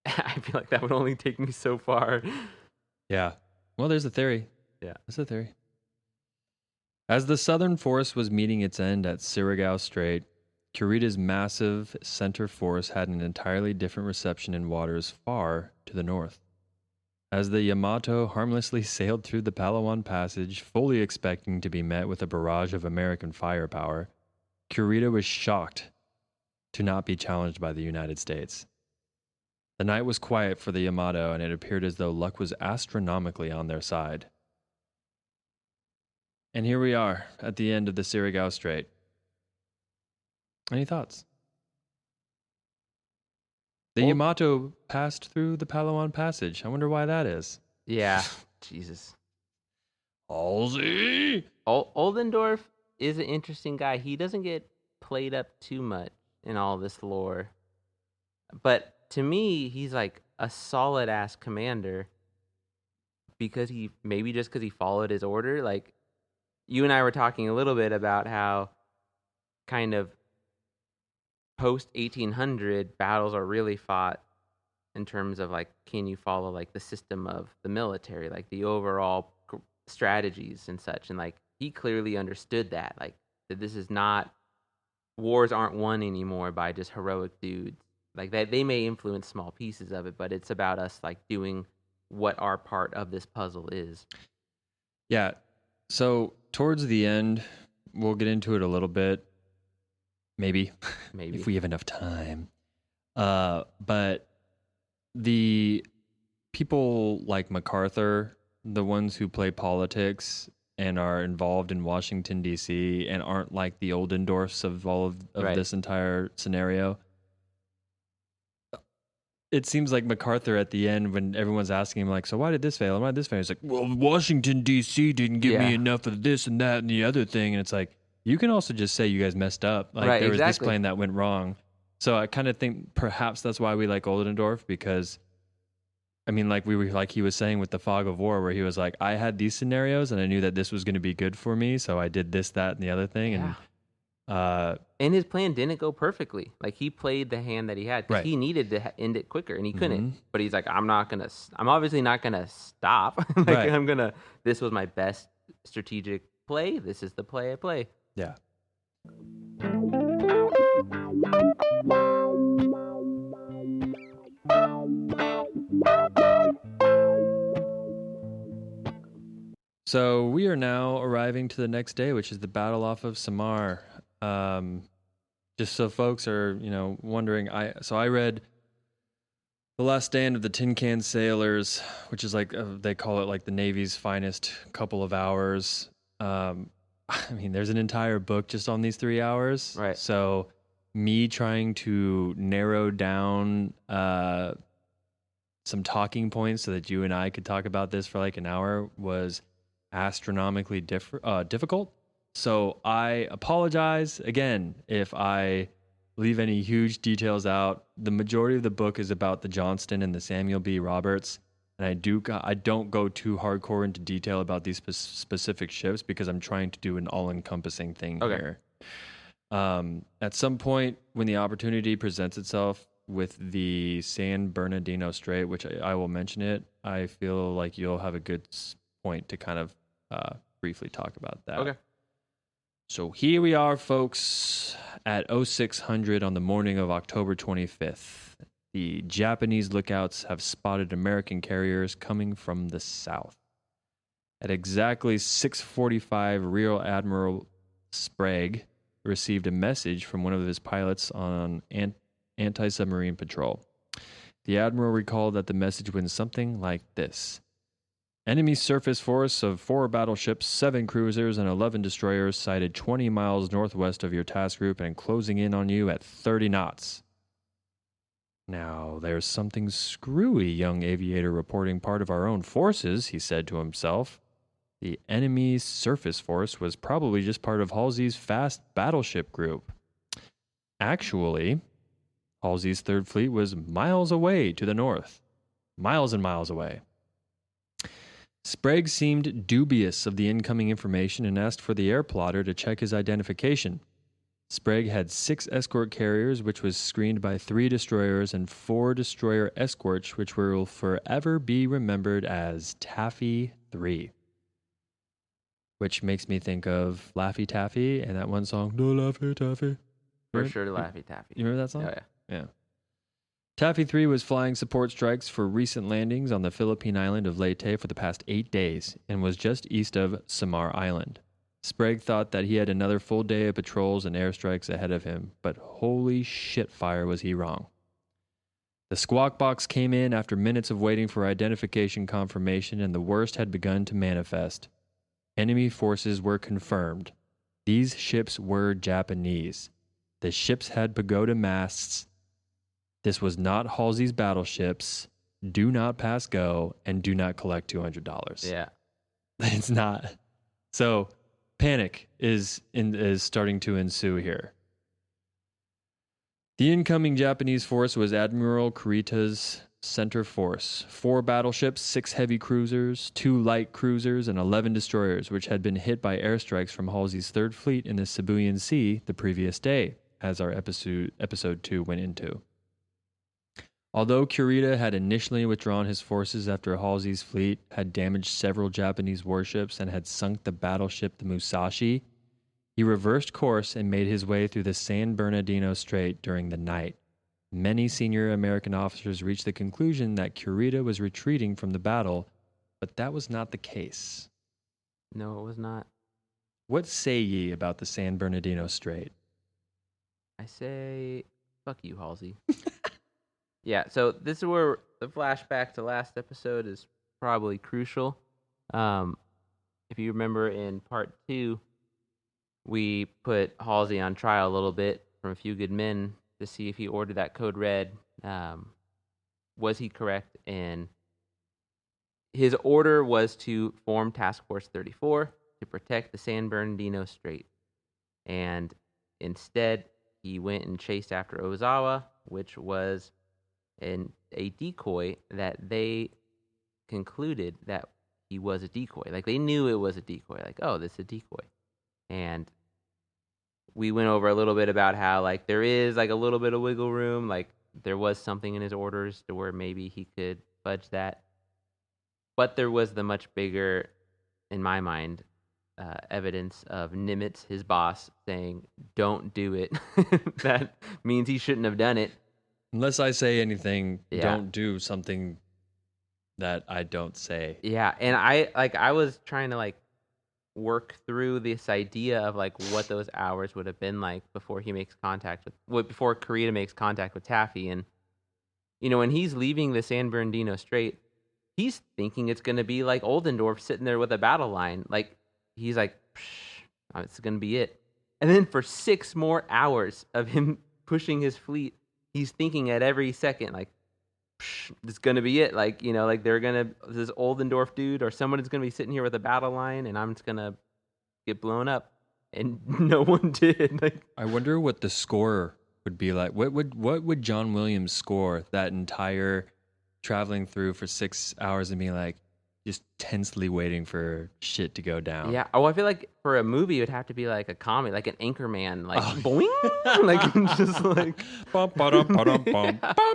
I feel like that would only take me so far. Yeah. Well, there's a theory. Yeah. That's a theory. As the southern force was meeting its end at Surigao Strait, Kurita's massive center force had an entirely different reception in waters far to the north. As the Yamato harmlessly sailed through the Palawan Passage, fully expecting to be met with a barrage of American firepower, Kurita was shocked to not be challenged by the United States. The night was quiet for the Yamato, and it appeared as though luck was astronomically on their side. And here we are at the end of the Surigao Strait. Any thoughts? The Yamato passed through the Palawan Passage. I wonder why that is. Yeah. Jesus. Halsey! Oldendorf is an interesting guy. He doesn't get played up too much in all this lore. But to me, he's like a solid ass commander because he followed his order. Like, you and I were talking a little bit about how kind of post 1800 battles are really fought in terms of, like, can you follow, like, the system of the military, like the overall strategies and such. And, like, he clearly understood that, like, that this is not, wars aren't won anymore by just heroic dudes. Like, that they may influence small pieces of it, but it's about us, like, doing what our part of this puzzle is. Yeah. So towards the end, we'll get into it a little bit. Maybe. Maybe. If we have enough time. But the people like MacArthur, the ones who play politics and are involved in Washington, D.C., and aren't like the Oldendorfs of all of Right. this entire scenario. It seems like MacArthur at the end, when everyone's asking him, like, so why did this fail? And why did this fail? He's like, well, Washington, D.C. didn't give me Yeah. enough of this and that and the other thing. And it's like, you can also just say you guys messed up. Like, Right, there was this exactly. plane that went wrong. So I kind of think perhaps that's why we like Oldendorf, because, I mean, like he was saying with the Fog of War, where he was like, I had these scenarios and I knew that this was going to be good for me. So I did this, that, and the other thing. Yeah. And And his plan didn't go perfectly. Like, he played the hand that he had, because Right. he needed to end it quicker, and he couldn't. Mhm. But he's like, I'm obviously not gonna stop. Like, Right. this was my best strategic play. This is the play I play. yeah. So we are now arriving to the next day, which is the battle off of Samar. Just so folks are, wondering, I read The Last Stand of the Tin Can Sailors, which is like they call it like the Navy's finest couple of hours. I mean, there's an entire book just on these 3 hours. Right. So me trying to narrow down some talking points so that you and I could talk about this for like an hour was astronomically difficult. So I apologize again if I leave any huge details out. The majority of the book is about the Johnston and the Samuel B. Roberts, and I don't go too hardcore into detail about these specific ships because I'm trying to do an all-encompassing thing here. At some point when the opportunity presents itself with the San Bernardino Strait, which I will mention it, I feel like you'll have a good point to kind of briefly talk about that. Okay. So here we are, folks, at 0600 on the morning of October 25th. The Japanese lookouts have spotted American carriers coming from the south. At exactly 6:45, Rear Admiral Sprague received a message from one of his pilots on anti-submarine patrol. The admiral recalled that the message went something like this. Enemy surface force of 4 battleships, 7 cruisers, and 11 destroyers sighted 20 miles northwest of your task group and closing in on you at 30 knots. Now, there's something screwy, young aviator reporting part of our own forces, he said to himself. The enemy's surface force was probably just part of Halsey's fast battleship group. Actually, Halsey's Third Fleet was miles away to the north. Miles and miles away. Sprague seemed dubious of the incoming information and asked for the air plotter to check his identification. Sprague had 6 escort carriers, which was screened by 3 destroyers and 4 destroyer escorts, which will forever be remembered as Taffy 3. Which makes me think of Laffy Taffy and that one song, No Laffy Taffy. For sure, Laffy Taffy. You remember that song? Oh, yeah. Yeah. Taffy 3 was flying support strikes for recent landings on the Philippine island of Leyte for the past 8 days and was just east of Samar Island. Sprague thought that he had another full day of patrols and airstrikes ahead of him, but holy shit fire was he wrong. The squawk box came in after minutes of waiting for identification confirmation, and the worst had begun to manifest. Enemy forces were confirmed. These ships were Japanese. The ships had pagoda masts. This was not Halsey's battleships. Do not pass go and do not collect $200. Yeah. It's not. So panic is starting to ensue here. The incoming Japanese force was Admiral Kurita's center force. 4 battleships, 6 heavy cruisers, 2 light cruisers, and 11 destroyers, which had been hit by airstrikes from Halsey's Third Fleet in the Sibuyan Sea the previous day, as our episode 2 went into. Although Kurita had initially withdrawn his forces after Halsey's fleet had damaged several Japanese warships and had sunk the battleship the Musashi, he reversed course and made his way through the San Bernardino Strait during the night. Many senior American officers reached the conclusion that Kurita was retreating from the battle, but that was not the case. No, it was not. What say ye about the San Bernardino Strait? I say, fuck you, Halsey. Yeah, so this is where the flashback to last episode is probably crucial. If you remember in part 2, we put Halsey on trial a little bit from A Few Good Men to see if he ordered that code red. Was he correct? And his order was to form Task Force 34 to protect the San Bernardino Strait. And instead, he went and chased after Ozawa, which was a decoy that they concluded that he was a decoy. Like, they knew it was a decoy. Like, oh, this is a decoy. And we went over a little bit about how, like, there is, like, a little bit of wiggle room. Like, there was something in his orders to where maybe he could fudge that. But there was the much bigger, in my mind, evidence of Nimitz, his boss, saying, don't do it. That means he shouldn't have done it. Unless I say anything, Yeah. don't do something that I don't say. Yeah, and I was trying to, like, work through this idea of, like, what those hours would have been like before he makes contact with, before Kurita makes contact with Taffy. And, you know, when he's leaving the San Bernardino Strait, he's thinking it's going to be like Oldendorf sitting there with a battle line. Like, he's like, it's going to be it. And then for 6 more hours of him pushing his fleet, he's thinking at every second, like, it's going to be it. Like, you know, like, this Oldendorf dude or someone is going to be sitting here with a battle line and I'm just going to get blown up. And no one did. Like, I wonder what the score would be like. What would John Williams score that entire traveling through for 6 hours and being like, just tensely waiting for shit to go down? yeah. Oh, I feel like for a movie, it would have to be like a comedy, like an Anchorman, like, boing, like, just like, Bum, ba-dum, ba-dum, bum, Yeah. bum.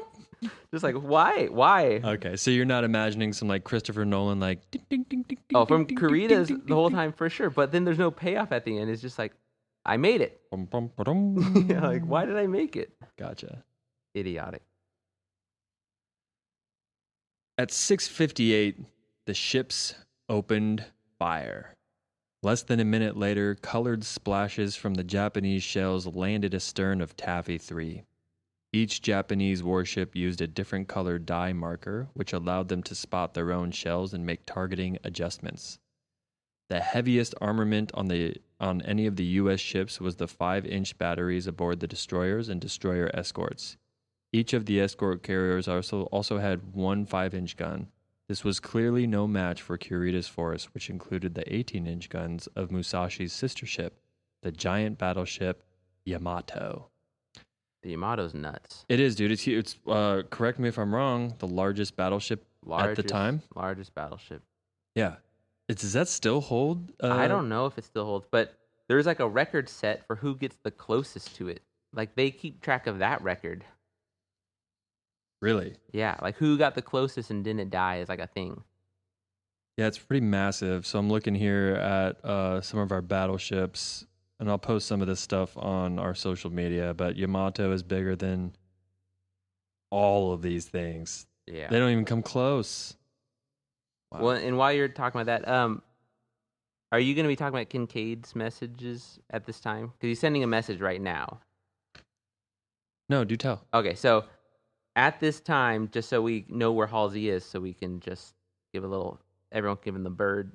Just like, why? Okay, so you're not imagining some like Christopher Nolan like ding, ding, ding, ding, Oh, ding, from ding, ding, Kurita's ding, ding, the whole ding, time for sure, but then there's no payoff at the end. It's just like, I made it. bum, bum, ba-dum. Yeah, like, why did I make it? Gotcha. Idiotic. At 6:58, the ships opened fire. Less than a minute later, colored splashes from the Japanese shells landed astern of Taffy 3. Each Japanese warship used a different colored dye marker, which allowed them to spot their own shells and make targeting adjustments. The heaviest armament on any of the U.S. ships was the 5-inch batteries aboard the destroyers and destroyer escorts. Each of the escort carriers also had one 5-inch gun. This was clearly no match for Kurita's force, which included the 18-inch guns of Musashi's sister ship, the giant battleship Yamato. The Yamato's nuts. It is, dude. It's huge. It's correct me if I'm wrong, the largest battleship at the time. Largest battleship. Yeah. Does that still hold? I don't know if it still holds, but there's like a record set for who gets the closest to it. Like, they keep track of that record. Really? Yeah, like who got the closest and didn't die is like a thing. Yeah, it's pretty massive. So I'm looking here at some of our battleships, and I'll post some of this stuff on our social media, but Yamato is bigger than all of these things. Yeah. They don't even come close. Wow. Well, and while you're talking about that, are you going to be talking about Kincaid's messages at this time? Because he's sending a message right now. No, do tell. Okay, so at this time, just so we know where Halsey is, so we can just give a little, everyone give him the bird.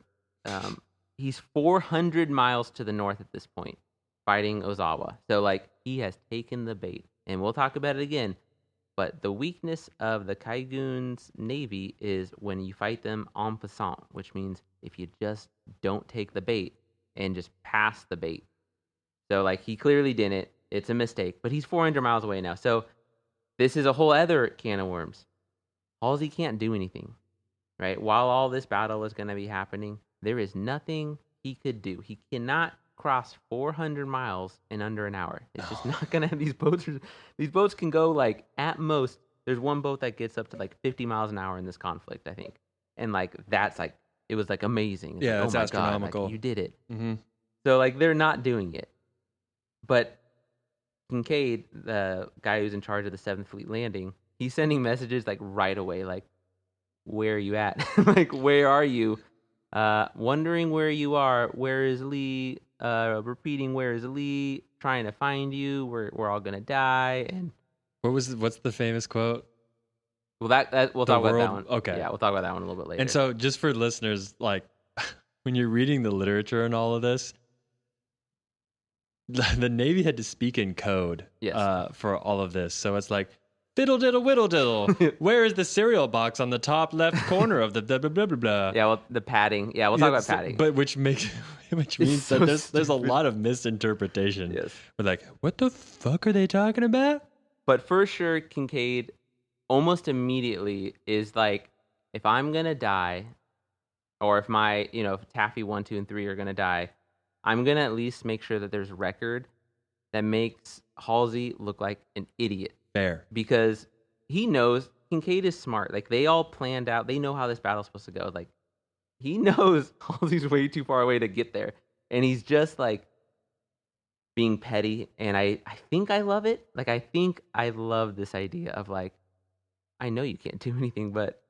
He's 400 miles to the north at this point, fighting Ozawa. So, like, he has taken the bait. And we'll talk about it again. But the weakness of the Kaigun's navy is when you fight them en passant, which means if you just don't take the bait and just pass the bait. So, like, he clearly didn't. It's a mistake. But he's 400 miles away now. So, this is a whole other can of worms. Halsey can't do anything, right? While all this battle is going to be happening, there is nothing he could do. He cannot cross 400 miles in under an hour. It's just not going to have these boats. These boats can go, like, at most, there's one boat that gets up to like 50 miles an hour in this conflict, I think. And, like, that's like, it was like amazing. It's Yeah, like, it's oh my astronomical. God, like, you did it. Mm-hmm. So, like, they're not doing it. But Kincaid, the guy who's in charge of the 7th Fleet Landing, he's sending messages like right away, like, where are you at? Like, where are you? Wondering where you are. Where is Lee? Repeating, where is Lee? Trying to find you. We're all gonna die. And What's the famous quote? well, that we'll talk about that world- one. okay. Yeah, we'll talk about that one a little bit later. And so, just for listeners, like when you're reading the literature and all of this, the Navy had to speak in code Yes. for all of this. So it's like, fiddle diddle whittle diddle. Where is the cereal box on the top left corner of the blah blah blah blah blah? Yeah, well, the padding. Yeah, we'll talk about padding. But which means so that there's a lot of misinterpretation. Yes. We're like, what the fuck are they talking about? But for sure, Kincaid almost immediately is like, if I'm gonna die, or if my, if Taffy 1, 2, and 3 are gonna die, I'm gonna at least make sure that there's record that makes Halsey look like an idiot. Fair. Because he knows Kincaid is smart. Like, they all planned out. They know how this battle's supposed to go. Like, he knows Halsey's way too far away to get there. And he's just, like, being petty. And I think I love it. Like, I think I love this idea of, like, I know you can't do anything, but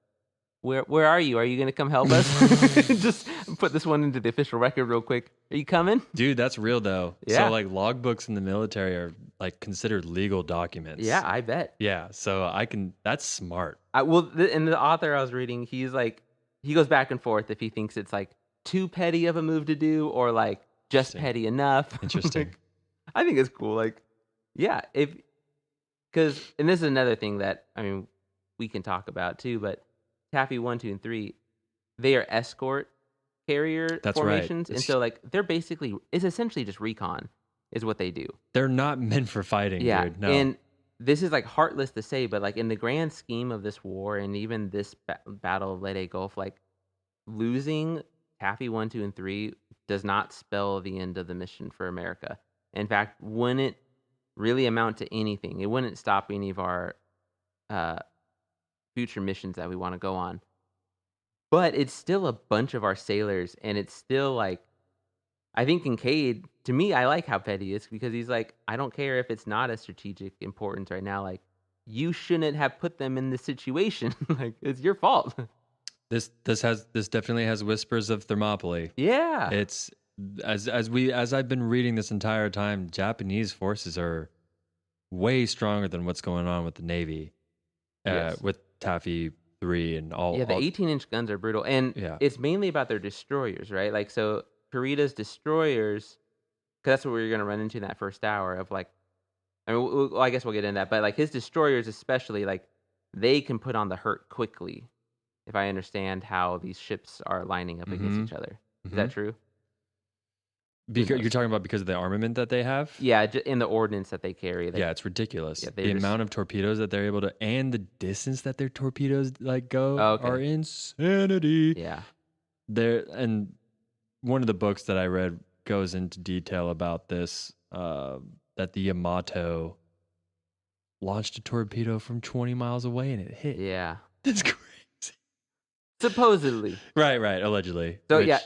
where are you? Are you going to come help us? Just put this one into the official record real quick. Are you coming? Dude, that's real though. Yeah. So like logbooks in the military are like considered legal documents. Yeah, I bet. Yeah. So that's smart. And the author I was reading, he's like, he goes back and forth if he thinks it's like too petty of a move to do or like just petty enough. Interesting. Like, I think it's cool. Like, yeah, and this is another thing that, I mean, we can talk about too, but Taffy 1, 2, and 3, they are escort carrier That's formations. right. And so like it's essentially just recon is what they do. They're not meant for fighting, dude. No. And this is like heartless to say, but like in the grand scheme of this war and even this battle of Leyte Gulf, like losing Taffy 1, 2, and 3 does not spell the end of the mission for America. In fact, wouldn't really amount to anything. It wouldn't stop any of our future missions that we want to go on. But it's still a bunch of our sailors, and it's still like, I think Kincaid, to me, I like how petty he is because he's like, I don't care if it's not a strategic importance right now. Like, you shouldn't have put them in this situation. Like, it's your fault. This definitely has whispers of Thermopylae. Yeah. It's as I've been reading this entire time, Japanese forces are way stronger than what's going on with the Navy. Yes. With Taffy 3 and all. Yeah, the 18-inch guns are brutal. And it's mainly about their destroyers, right? Like, so Kurita's destroyers, because that's what we're going to run into in that first hour of like, I mean, I guess we'll get into that, but like his destroyers especially, like they can put on the hurt quickly, if I understand how these ships are lining up against each other. Is that true? Because you're talking about because of the armament that they have? Yeah, in the ordnance that they carry. Yeah, it's ridiculous. Yeah, the amount of torpedoes that they're able to, and the distance that their torpedoes like go are insanity. Yeah. And one of the books that I read goes into detail about this, that the Yamato launched a torpedo from 20 miles away and it hit. Yeah. That's crazy. Supposedly. Right, allegedly. So yeah,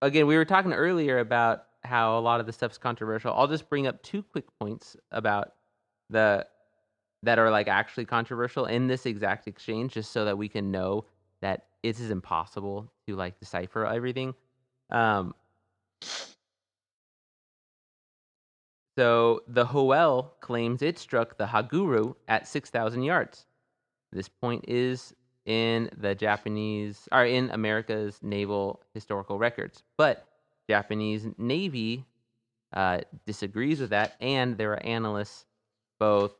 again, we were talking earlier about how a lot of the stuff's controversial. I'll just bring up 2 quick points about that are like actually controversial in this exact exchange, just so that we can know that it is impossible to like decipher everything. So the Hoel claims it struck the Haguru at 6,000 yards. This point is in in America's naval historical records, but Japanese Navy disagrees with that, and there are analysts, both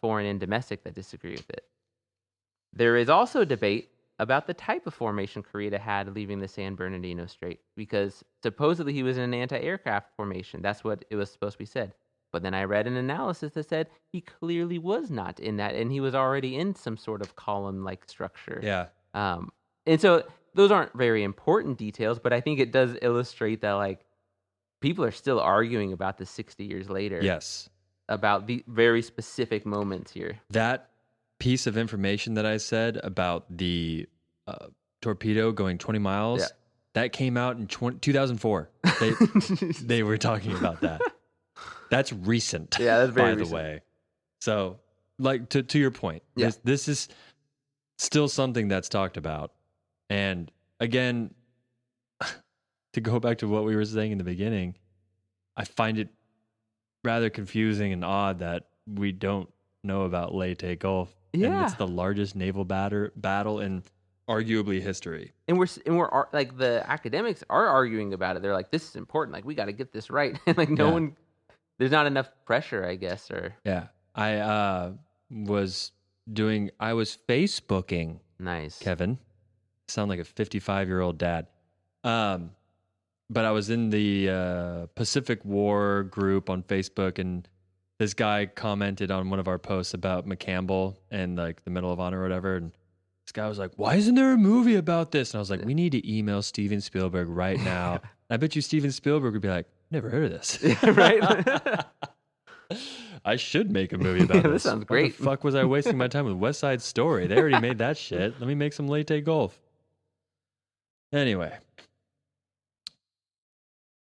foreign and domestic, that disagree with it. There is also debate about the type of formation Kurita had leaving the San Bernardino Strait, because supposedly he was in an anti-aircraft formation. That's what it was supposed to be said. But then I read an analysis that said he clearly was not in that, and he was already in some sort of column-like structure. Yeah. And so those aren't very important details, but I think it does illustrate that, like, people are still arguing about this 60 years later. Yes. About the very specific moments here. That piece of information that I said about the torpedo going 20 miles, that came out in 2004. They were talking about that. That's recent. Yeah, that's very by recent. the way. So, like to your point, Yeah. this is still something that's talked about. And again, to go back to what we were saying in the beginning, I find it rather confusing and odd that we don't know about Leyte Gulf. And Yeah. it's the largest naval battle in arguably history. And we're like the academics are arguing about it. They're like, this is important. Like we got to get this right. And like no Yeah. one, there's not enough pressure, I guess. Or Yeah. I was Facebooking, nice. Kevin. Sound like a 55-year-old dad. But I was in the Pacific War group on Facebook, and this guy commented on one of our posts about McCampbell and like the Medal of Honor or whatever. And this guy was like, "Why isn't there a movie about this?" And I was like, "We need to email Steven Spielberg right now." And I bet you Steven Spielberg would be like, "Never heard of this." Yeah, right. I should make a movie about Yeah, this. this sounds Why great. the fuck was I wasting my time with West Side Story? They already made that shit. Let me make some Leyte Gulf. Anyway.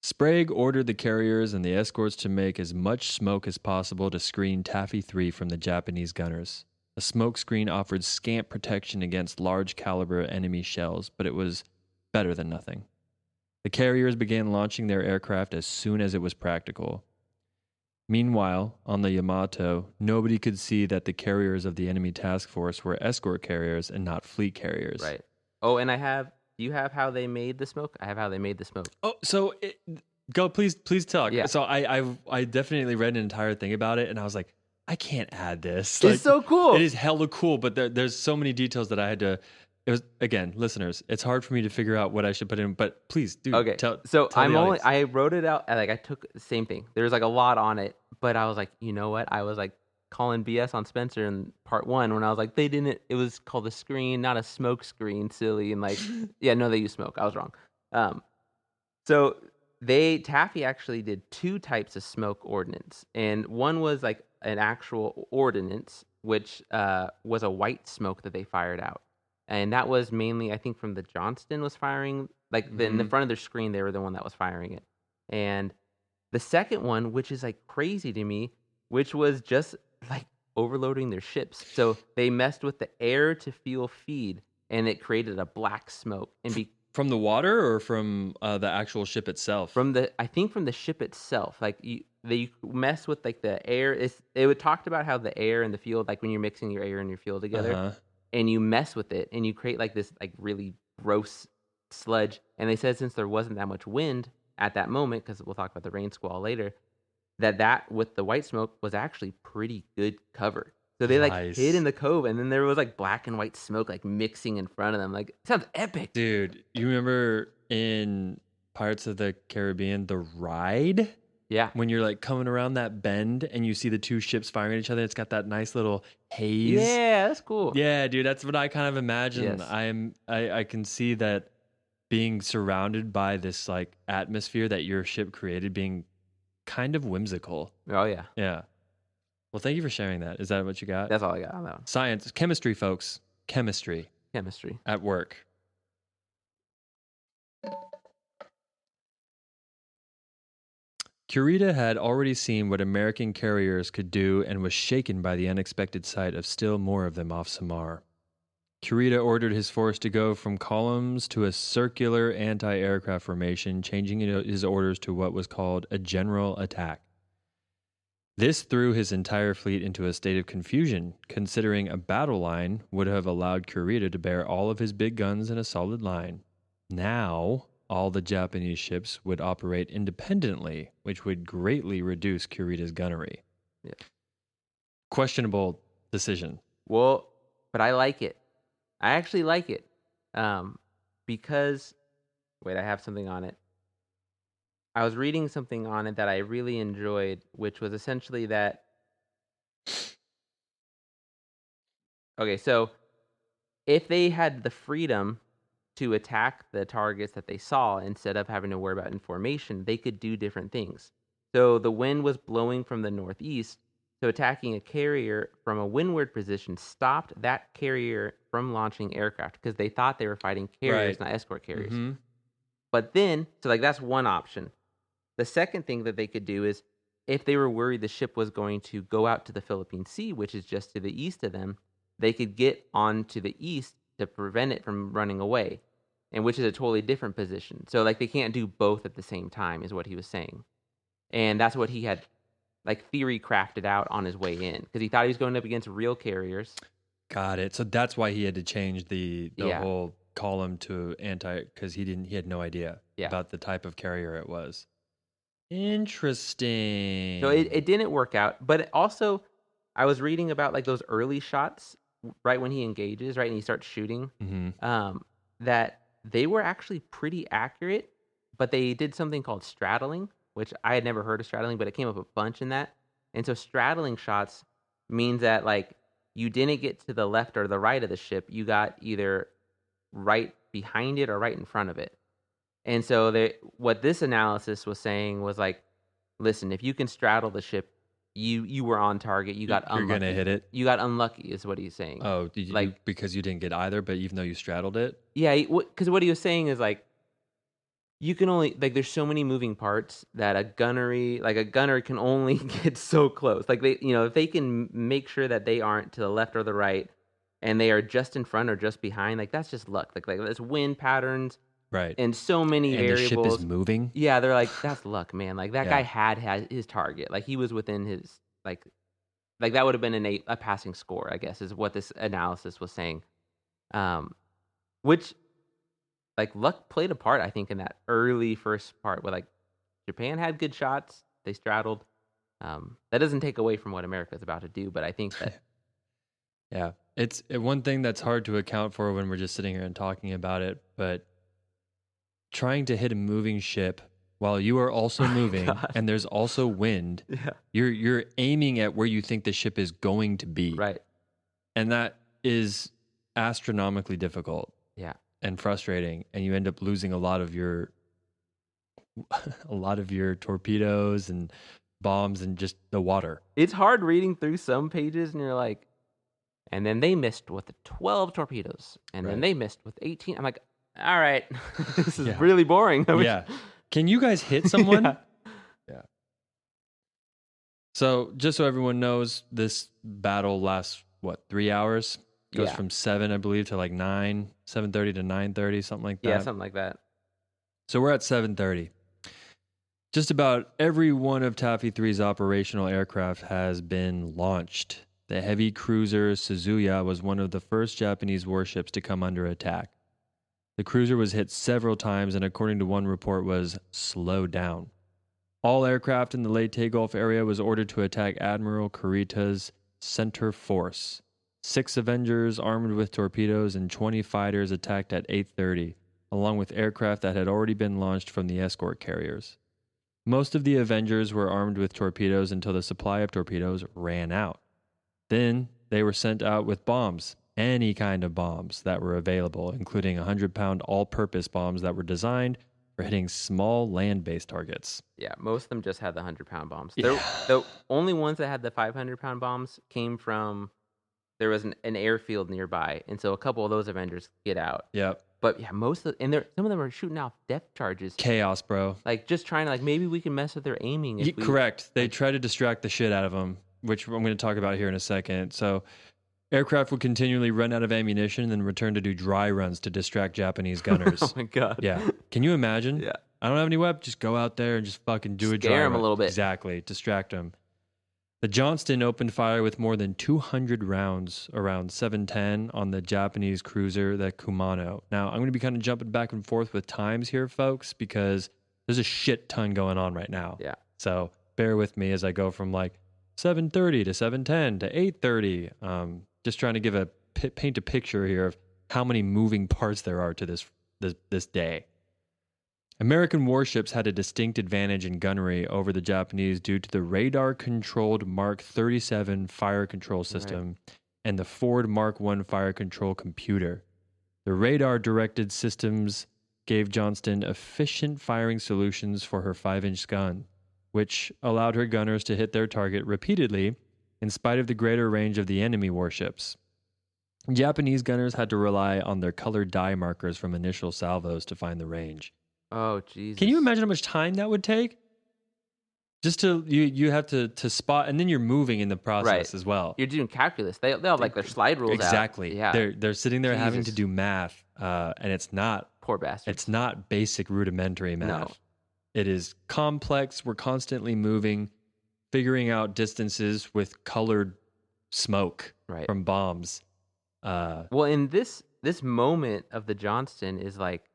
Sprague ordered the carriers and the escorts to make as much smoke as possible to screen Taffy 3 from the Japanese gunners. A smoke screen offered scant protection against large caliber enemy shells, but it was better than nothing. The carriers began launching their aircraft as soon as it was practical. Meanwhile, on the Yamato, nobody could see that the carriers of the enemy task force were escort carriers and not fleet carriers. Right. Oh, and do you have how they made the smoke? I have how they made the smoke. Oh, so please talk. Yeah. So I definitely read an entire thing about it, and I was like, I can't add this. It's so cool. It is hella cool, but there's so many details that I had to. It was, again, listeners, it's hard for me to figure out what I should put in, but please do. Okay. Tell So the audience. I wrote it out. Like I took the same thing. There's like a lot on it, but I was like, you know what? I was like calling BS on Spencer in part 1 when I was like, it was called a screen, not a smoke screen, silly. And like, yeah, no, they use smoke. I was wrong. So Taffy actually did 2 types of smoke ordnance. And one was like an actual ordnance, which was a white smoke that they fired out. And that was mainly, I think, from the Johnston was firing, like in the front of their screen, they were the one that was firing it. And the second one, which is like crazy to me, which was just like overloading their ships. So they messed with the air to fuel feed, and it created a black smoke. And From the water or from the actual ship itself? I think from the ship itself. Like they mess with like the air. It talked about how the air and the fuel, like when you're mixing your air and your fuel together, and you mess with it, and you create like this like really gross sludge. And they said since there wasn't that much wind at that moment, because we'll talk about the rain squall later, that with the white smoke was actually pretty good cover. So they like hid in the cove, and then there was like black and white smoke like mixing in front of them. Like, it sounds epic. Dude, you remember in Pirates of the Caribbean, the ride? Yeah. When you're like coming around that bend and you see the 2 ships firing at each other, it's got that nice little haze. Yeah, that's cool. Yeah, dude, that's what I kind of imagine. Yes. I can see that being surrounded by this like atmosphere that your ship created being kind of whimsical. Oh, yeah. Yeah. Well, thank you for sharing that. Is that what you got? That's all I got on that one. Science, chemistry, folks. Chemistry at work. Kurita had already seen what American carriers could do and was shaken by the unexpected sight of still more of them off Samar. Kurita ordered his force to go from columns to a circular anti-aircraft formation, changing his orders to what was called a general attack. This threw his entire fleet into a state of confusion, considering a battle line would have allowed Kurita to bear all of his big guns in a solid line. Now, all the Japanese ships would operate independently, which would greatly reduce Kurita's gunnery. Yeah. Questionable decision. Well, but I like it. I actually like it. Because, wait, I have something on it. I was reading something on it that I really enjoyed, which was essentially that. Okay, so if they had the freedom to attack the targets that they saw instead of having to worry about information, they could do different things. So the wind was blowing from the northeast, so attacking a carrier from a windward position stopped that carrier from launching aircraft because they thought they were fighting carriers, not escort carriers. Mm-hmm. But then, so like that's one option. The second thing that they could do is if they were worried the ship was going to go out to the Philippine Sea, which is just to the east of them, they could get on to the east to prevent it from running away, and which is a totally different position. So like they can't do both at the same time, is what he was saying, and that's what he had like theory crafted out on his way in because he thought he was going up against real carriers. Got it. So that's why he had to change the Yeah. whole column to anti, because he had no idea Yeah. about the type of carrier it was. Interesting. So it didn't work out, but also I was reading about like those early shots right when he engages, right, and he starts shooting. Mhm. That they were actually pretty accurate, but they did something called straddling, which I had never heard of straddling, but it came up a bunch in that. And so straddling shots means that like you didn't get to the left or the right of the ship, you got either right behind it or right in front of it. And so what this analysis was saying was like, listen, if you can straddle the ship, you were on target. You got You're unlucky. gonna hit it. You got unlucky, is what he's saying. Oh, did you, like because you didn't get either, but even though you straddled it? Yeah, because what he was saying is like, you can only like there's so many moving parts that a gunner can only get so close. Like they, if they can make sure that they aren't to the left or the right, and they are just in front or just behind, like that's just luck. Like that's wind patterns, Right. and so many And variables. the ship is moving? Yeah, they're like that's luck, man. Like that Yeah. guy had his target. Like he was within his like that would have been a passing score, I guess, is what this analysis was saying. Which like luck played a part, I think, in that early first part where like Japan had good shots, they straddled. That doesn't take away from what America's about to do, but I think that Yeah. It's one thing that's hard to account for when we're just sitting here and talking about it, but trying to hit a moving ship while you are also moving and there's also wind, you're aiming at where you think the ship is going to be. right, And that is astronomically difficult yeah, and frustrating, and you end up losing a lot of your torpedoes and bombs and just the water. it's hard reading through some pages, and you're like, and then they missed with 12 torpedoes, and then Right. they missed with 18. I'm like, all right, this is Yeah. really boring. I wish- Yeah. Can you guys hit someone? Yeah. Yeah. So just so everyone knows, this battle lasts, 3 hours? Goes Yeah. from 7, I believe, to like 9, 7:30 to 9:30, something like that. Yeah, something like that. So we're at 7:30. Just about every one of Taffy 3's operational aircraft has been launched. The heavy cruiser Suzuya was one of the first Japanese warships to come under attack. The cruiser was hit several times and, according to one report, was slowed down. All aircraft in the Leyte Gulf area was ordered to attack Admiral Kurita's center force. 6 Avengers armed with torpedoes and 20 fighters attacked at 8:30, along with aircraft that had already been launched from the escort carriers. Most of the Avengers were armed with torpedoes until the supply of torpedoes ran out. Then they were sent out with bombs, any kind of bombs that were available, including 100-pound all-purpose bombs that were designed for hitting small land-based targets. Yeah, most of them just had the 100-pound bombs. Yeah. The only ones that had the 500-pound bombs came from there was an airfield nearby, and so a couple of those Avengers get out. Yep. But yeah, some of them are shooting off depth charges, Chaos, bro. like just trying to maybe we can mess with their aiming. If we, Correct. They try to distract the shit out of them, which I'm going to talk about here in a second. So aircraft would continually run out of ammunition and then return to do dry runs to distract Japanese gunners. Oh my god. Yeah. Can you imagine? Yeah. I don't have any weapons. Just go out there and just fucking do a dry Scare 'em a run. little bit. Exactly. Distract them. The Johnston opened fire with more than 200 rounds around 7:10 on the Japanese cruiser, the Kumano. Now, I'm going to be kind of jumping back and forth with times here, folks, because there's a shit ton going on right now. Yeah. So bear with me as I go from like 7:30 to 7:10 to 8:30. Just trying to give paint a picture here of how many moving parts there are to this day. American warships had a distinct advantage in gunnery over the Japanese due to the radar-controlled Mark 37 fire control system and the Ford Mark 1 fire control computer. The radar-directed systems gave Johnston efficient firing solutions for her 5-inch gun, which allowed her gunners to hit their target repeatedly in spite of the greater range of the enemy warships. Japanese gunners had to rely on their colored dye markers from initial salvos to find the range. Oh Jesus. Can you imagine how much time that would take? just to you have to spot, and then you're moving in the process Right. as well. You're doing calculus. They have like their slide rules Exactly. out. Yeah. They're sitting there having to Jesus. do math, and it's not Poor bastards. it's not basic rudimentary math. No. It is complex. We're constantly moving, figuring out distances with colored smoke Right. from bombs. Well, in this moment of the Johnston is like,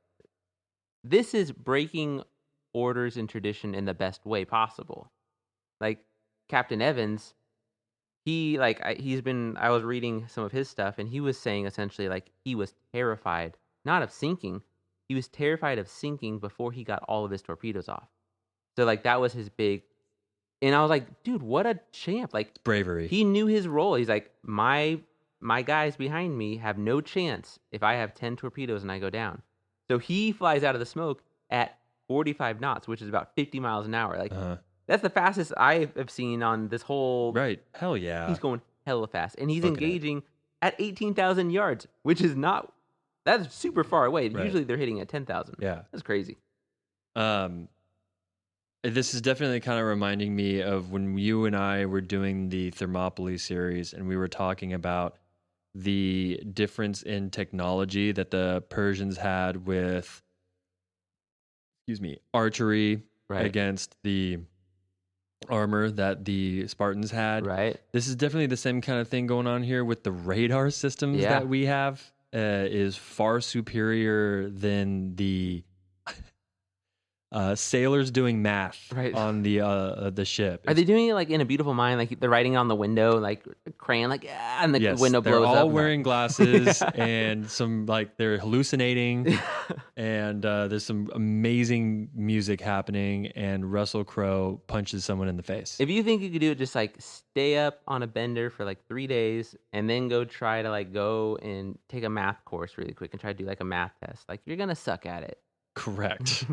this is breaking orders and tradition in the best way possible. Like Captain Evans, I was reading some of his stuff, and he was saying essentially like he was terrified, not of sinking, he was terrified of sinking before he got all of his torpedoes off. So like that was his big, and I was like, dude, what a champ! Like Bravery. he knew his role. He's like, my guys behind me have no chance if I have 10 torpedoes and I go down. So he flies out of the smoke at 45 knots, which is about 50 miles an hour. Like that's the fastest I have seen on this whole. Right. Hell yeah. He's going hella fast, and he's Booking it. engaging at 18,000 yards, which is not. That's super far away. Right. Usually they're hitting at 10,000. Yeah. That's crazy. This is definitely kind of reminding me of when you and I were doing the Thermopylae series, and we were talking about the difference in technology that the Persians had with, archery Right. against the armor that the Spartans had. Right. This is definitely the same kind of thing going on here with the radar systems Yeah. that we have. Is far superior than the sailors doing math Right. on the ship. Are they doing it like in A Beautiful Mind? Like they're writing on the window, like crayon, like and the Yes, window they're blows up. all wearing glasses Yeah. and some they're hallucinating, and there's some amazing music happening. And Russell Crowe punches someone in the face. If you think you could do it, just like stay up on a bender for like 3 days and then go try to like go and take a math course really quick and try to do like a math test. Like you're gonna suck at it. Correct.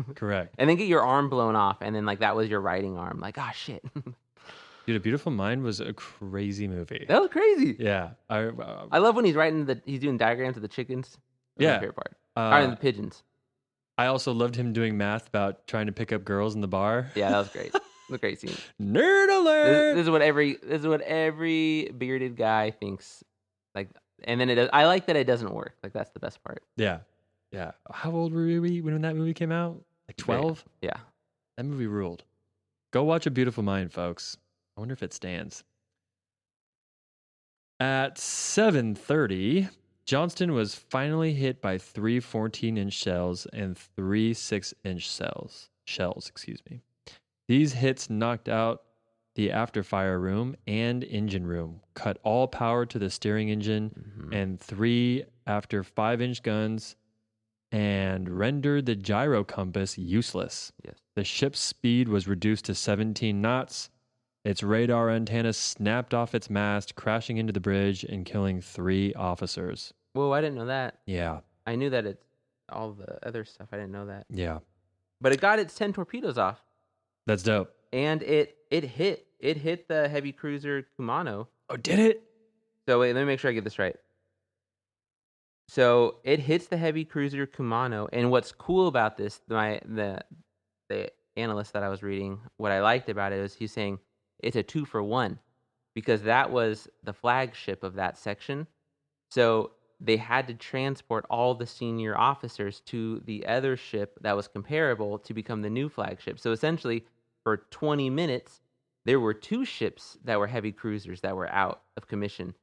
And then get your arm blown off, and then like that was your writing arm. Like, ah, shit. Dude, A Beautiful Mind was a crazy movie. That was crazy. Yeah, I love when he's he's doing diagrams of the chickens. That's Yeah. my favorite part. Or the pigeons. I also loved him doing math about trying to pick up girls in the bar. Yeah, that was great. It was a great scene. Nerd alert! This is what every bearded guy thinks. Like, and then I like that it doesn't work. Like that's the best part. Yeah. How old were we when that movie came out? Like 12? Yeah. That movie ruled. Go watch A Beautiful Mind, folks. I wonder if it stands. At 7:30, Johnston was finally hit by 3 14-inch shells and 3 6-inch shells. These hits knocked out the afterfire room and engine room, cut all power to the steering engine, and 3 after 5-inch guns, and rendered the gyro compass useless. Yes. The ship's speed was reduced to 17 knots. Its radar antenna snapped off its mast, crashing into the bridge and killing 3 officers. Whoa, I didn't know that. Yeah. I knew that it's all the other stuff. I didn't know that. Yeah. But it got its 10 torpedoes off. That's dope. And it hit the heavy cruiser Kumano. Oh, did it? So wait, let me make sure I get this right. So it hits the heavy cruiser Kumano, and what's cool about this, the analyst that I was reading, what I liked about it is he's saying it's a 2-for-1 because that was the flagship of that section. So they had to transport all the senior officers to the other ship that was comparable to become the new flagship. So essentially, for 20 minutes, there were 2 ships that were heavy cruisers that were out of commission.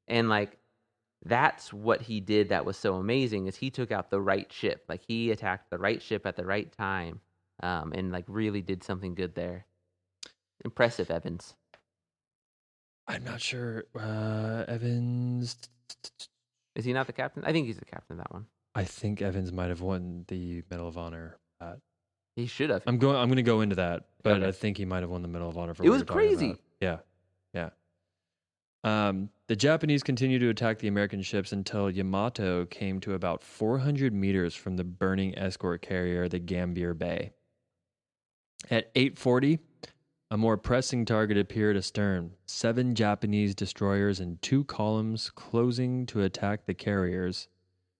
And like, that's what he did that was so amazing is he took out the right ship. Like he attacked the right ship at the right time, and like really did something good there. Impressive, Evans. I'm not sure. Evans. Is he not the captain? I think he's the captain of that one. I think Evans might have won the Medal of Honor. He should have. I'm going to go into that, but Okay. I think he might have won the Medal of Honor for It what was you're talking crazy. about. Yeah. The Japanese continued to attack the American ships until Yamato came to about 400 meters from the burning escort carrier, the Gambier Bay. At 8:40, a more pressing target appeared astern. 7 Japanese destroyers in 2 columns closing to attack the carriers.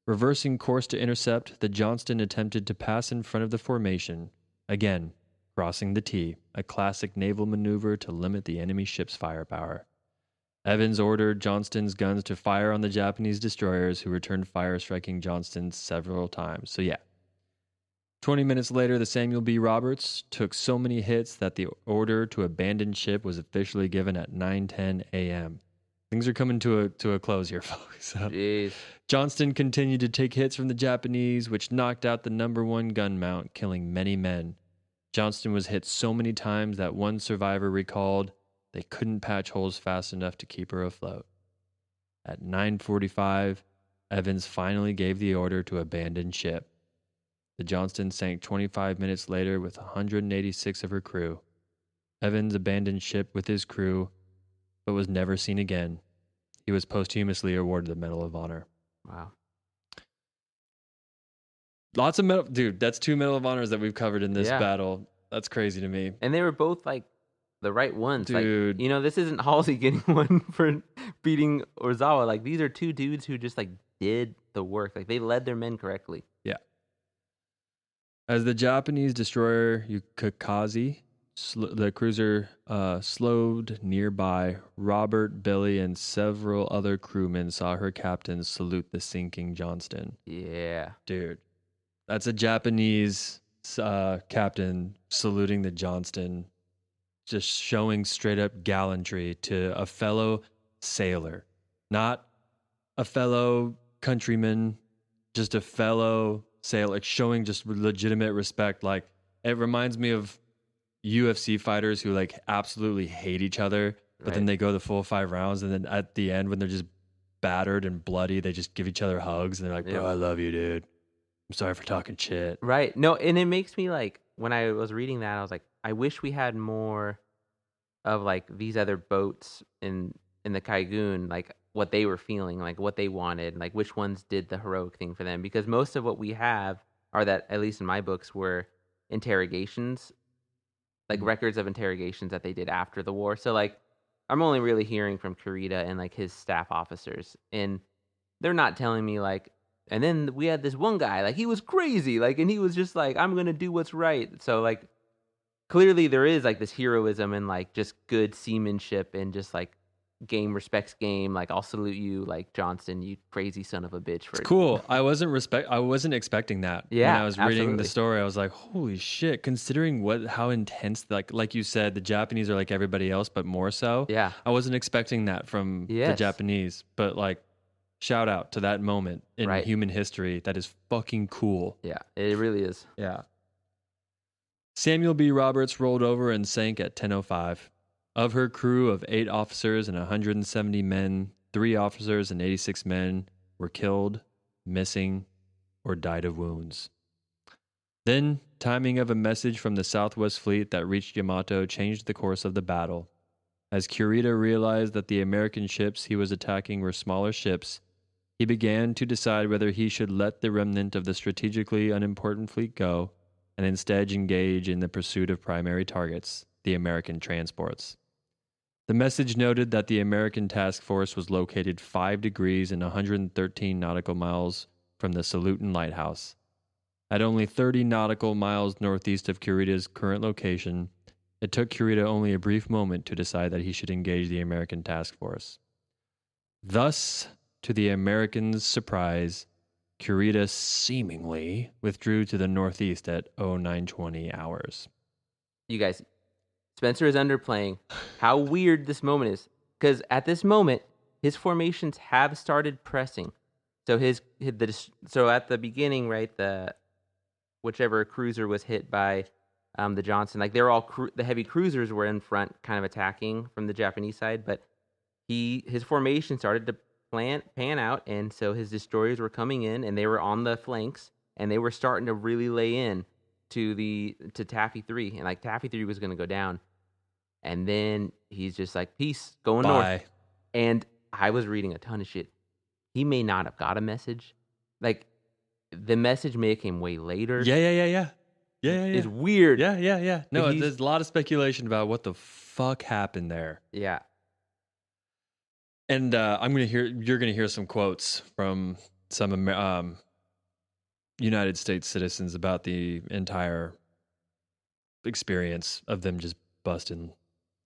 Reversing course to intercept, the Johnston attempted to pass in front of the formation. Again, crossing the T, a classic naval maneuver to limit the enemy ship's firepower. Evans ordered Johnston's guns to fire on the Japanese destroyers, who returned fire, striking Johnston several times. So, 20 minutes later, the Samuel B. Roberts took so many hits that the order to abandon ship was officially given at 9:10 a.m. Things are coming to a close here, folks. Jeez. Johnston continued to take hits from the Japanese, which knocked out the number 1 gun mount, killing many men. Johnston was hit so many times that one survivor recalled they couldn't patch holes fast enough to keep her afloat. At 9:45, Evans finally gave the order to abandon ship. The Johnston sank 25 minutes later with 186 of her crew. Evans abandoned ship with his crew, but was never seen again. He was posthumously awarded the Medal of Honor. Wow. Lots of medal, dude. That's 2 Medal of Honors that we've covered in this battle. That's crazy to me, And they were both like the right ones. dude. Like, this isn't Halsey getting one for beating Ozawa. Like, these are 2 dudes who just like did the work. Like, they led their men correctly. Yeah. As the Japanese destroyer Yukikaze, the cruiser slowed nearby, Robert, Billy, and several other crewmen saw her captain salute the sinking Johnston. Yeah. Dude, that's a Japanese captain saluting the Johnston, just showing straight up gallantry to a fellow sailor, not a fellow countryman, just a fellow sailor, like showing just legitimate respect. Like, it reminds me of UFC fighters who like absolutely hate each other, but then they go the full 5 rounds, and then at the end, when they're just battered and bloody, they just give each other hugs, and they're like, bro, I love you, dude. I'm sorry for talking shit. Right. No, and it makes me like, when I was reading that, I was like, I wish we had more of like these other boats in the Kaigun, like what they were feeling, like what they wanted, like which ones did the heroic thing for them. Because most of what we have are that, at least in my books, were interrogations, like records of interrogations that they did after the war. So like, I'm only really hearing from Kurita and like his staff officers, and they're not telling me like, and then we had this one guy, like he was crazy, like, and he was just like, I'm gonna do what's right. So like, clearly there is like this heroism and like just good seamanship and just like game respects game. Like, I'll salute you, like, Johnston, you crazy son of a bitch. For It's cool. I wasn't expecting that. Yeah, when I was reading absolutely. the story, I was like, holy shit, considering how intense, like you said, the Japanese are like everybody else, but more so. Yeah. I wasn't expecting that from the Yes. Japanese, but like, shout out to that moment in Right. human history. That is fucking cool. Yeah, it really is. Yeah. Samuel B. Roberts rolled over and sank at 10:05. Of her crew of 8 officers and 170 men, 3 officers and 86 men were killed, missing, or died of wounds. Then, timing of a message from the Southwest Fleet that reached Yamato changed the course of the battle. As Kurita realized that the American ships he was attacking were smaller ships, he began to decide whether he should let the remnant of the strategically unimportant fleet go and instead engage in the pursuit of primary targets, the American transports. The message noted that the American task force was located 5 degrees and 113 nautical miles from the Salutin Lighthouse. At only 30 nautical miles northeast of Kurita's current location, it took Kurita only a brief moment to decide that he should engage the American task force. Thus, to the Americans' surprise, Kurita seemingly withdrew to the northeast at 0920 hours. You guys, Spencer is underplaying how weird this moment is, because at this moment, his formations have started pressing. So so at the beginning, right, whichever cruiser was hit by the Johnson, like they're all the heavy cruisers were in front, kind of attacking from the Japanese side, but his formation started to pan out, and so his destroyers were coming in, and they were on the flanks, and they were starting to really lay in to Taffy 3, and like Taffy 3 was going to go down, and then he's just like, peace, going north. And I was reading a ton of shit. He may not have got a message. Like, the message may have came way later. Yeah. It's weird. Yeah. No, there's a lot of speculation about what the fuck happened there. Yeah. And you're gonna hear some quotes from some United States citizens about the entire experience of them just busting,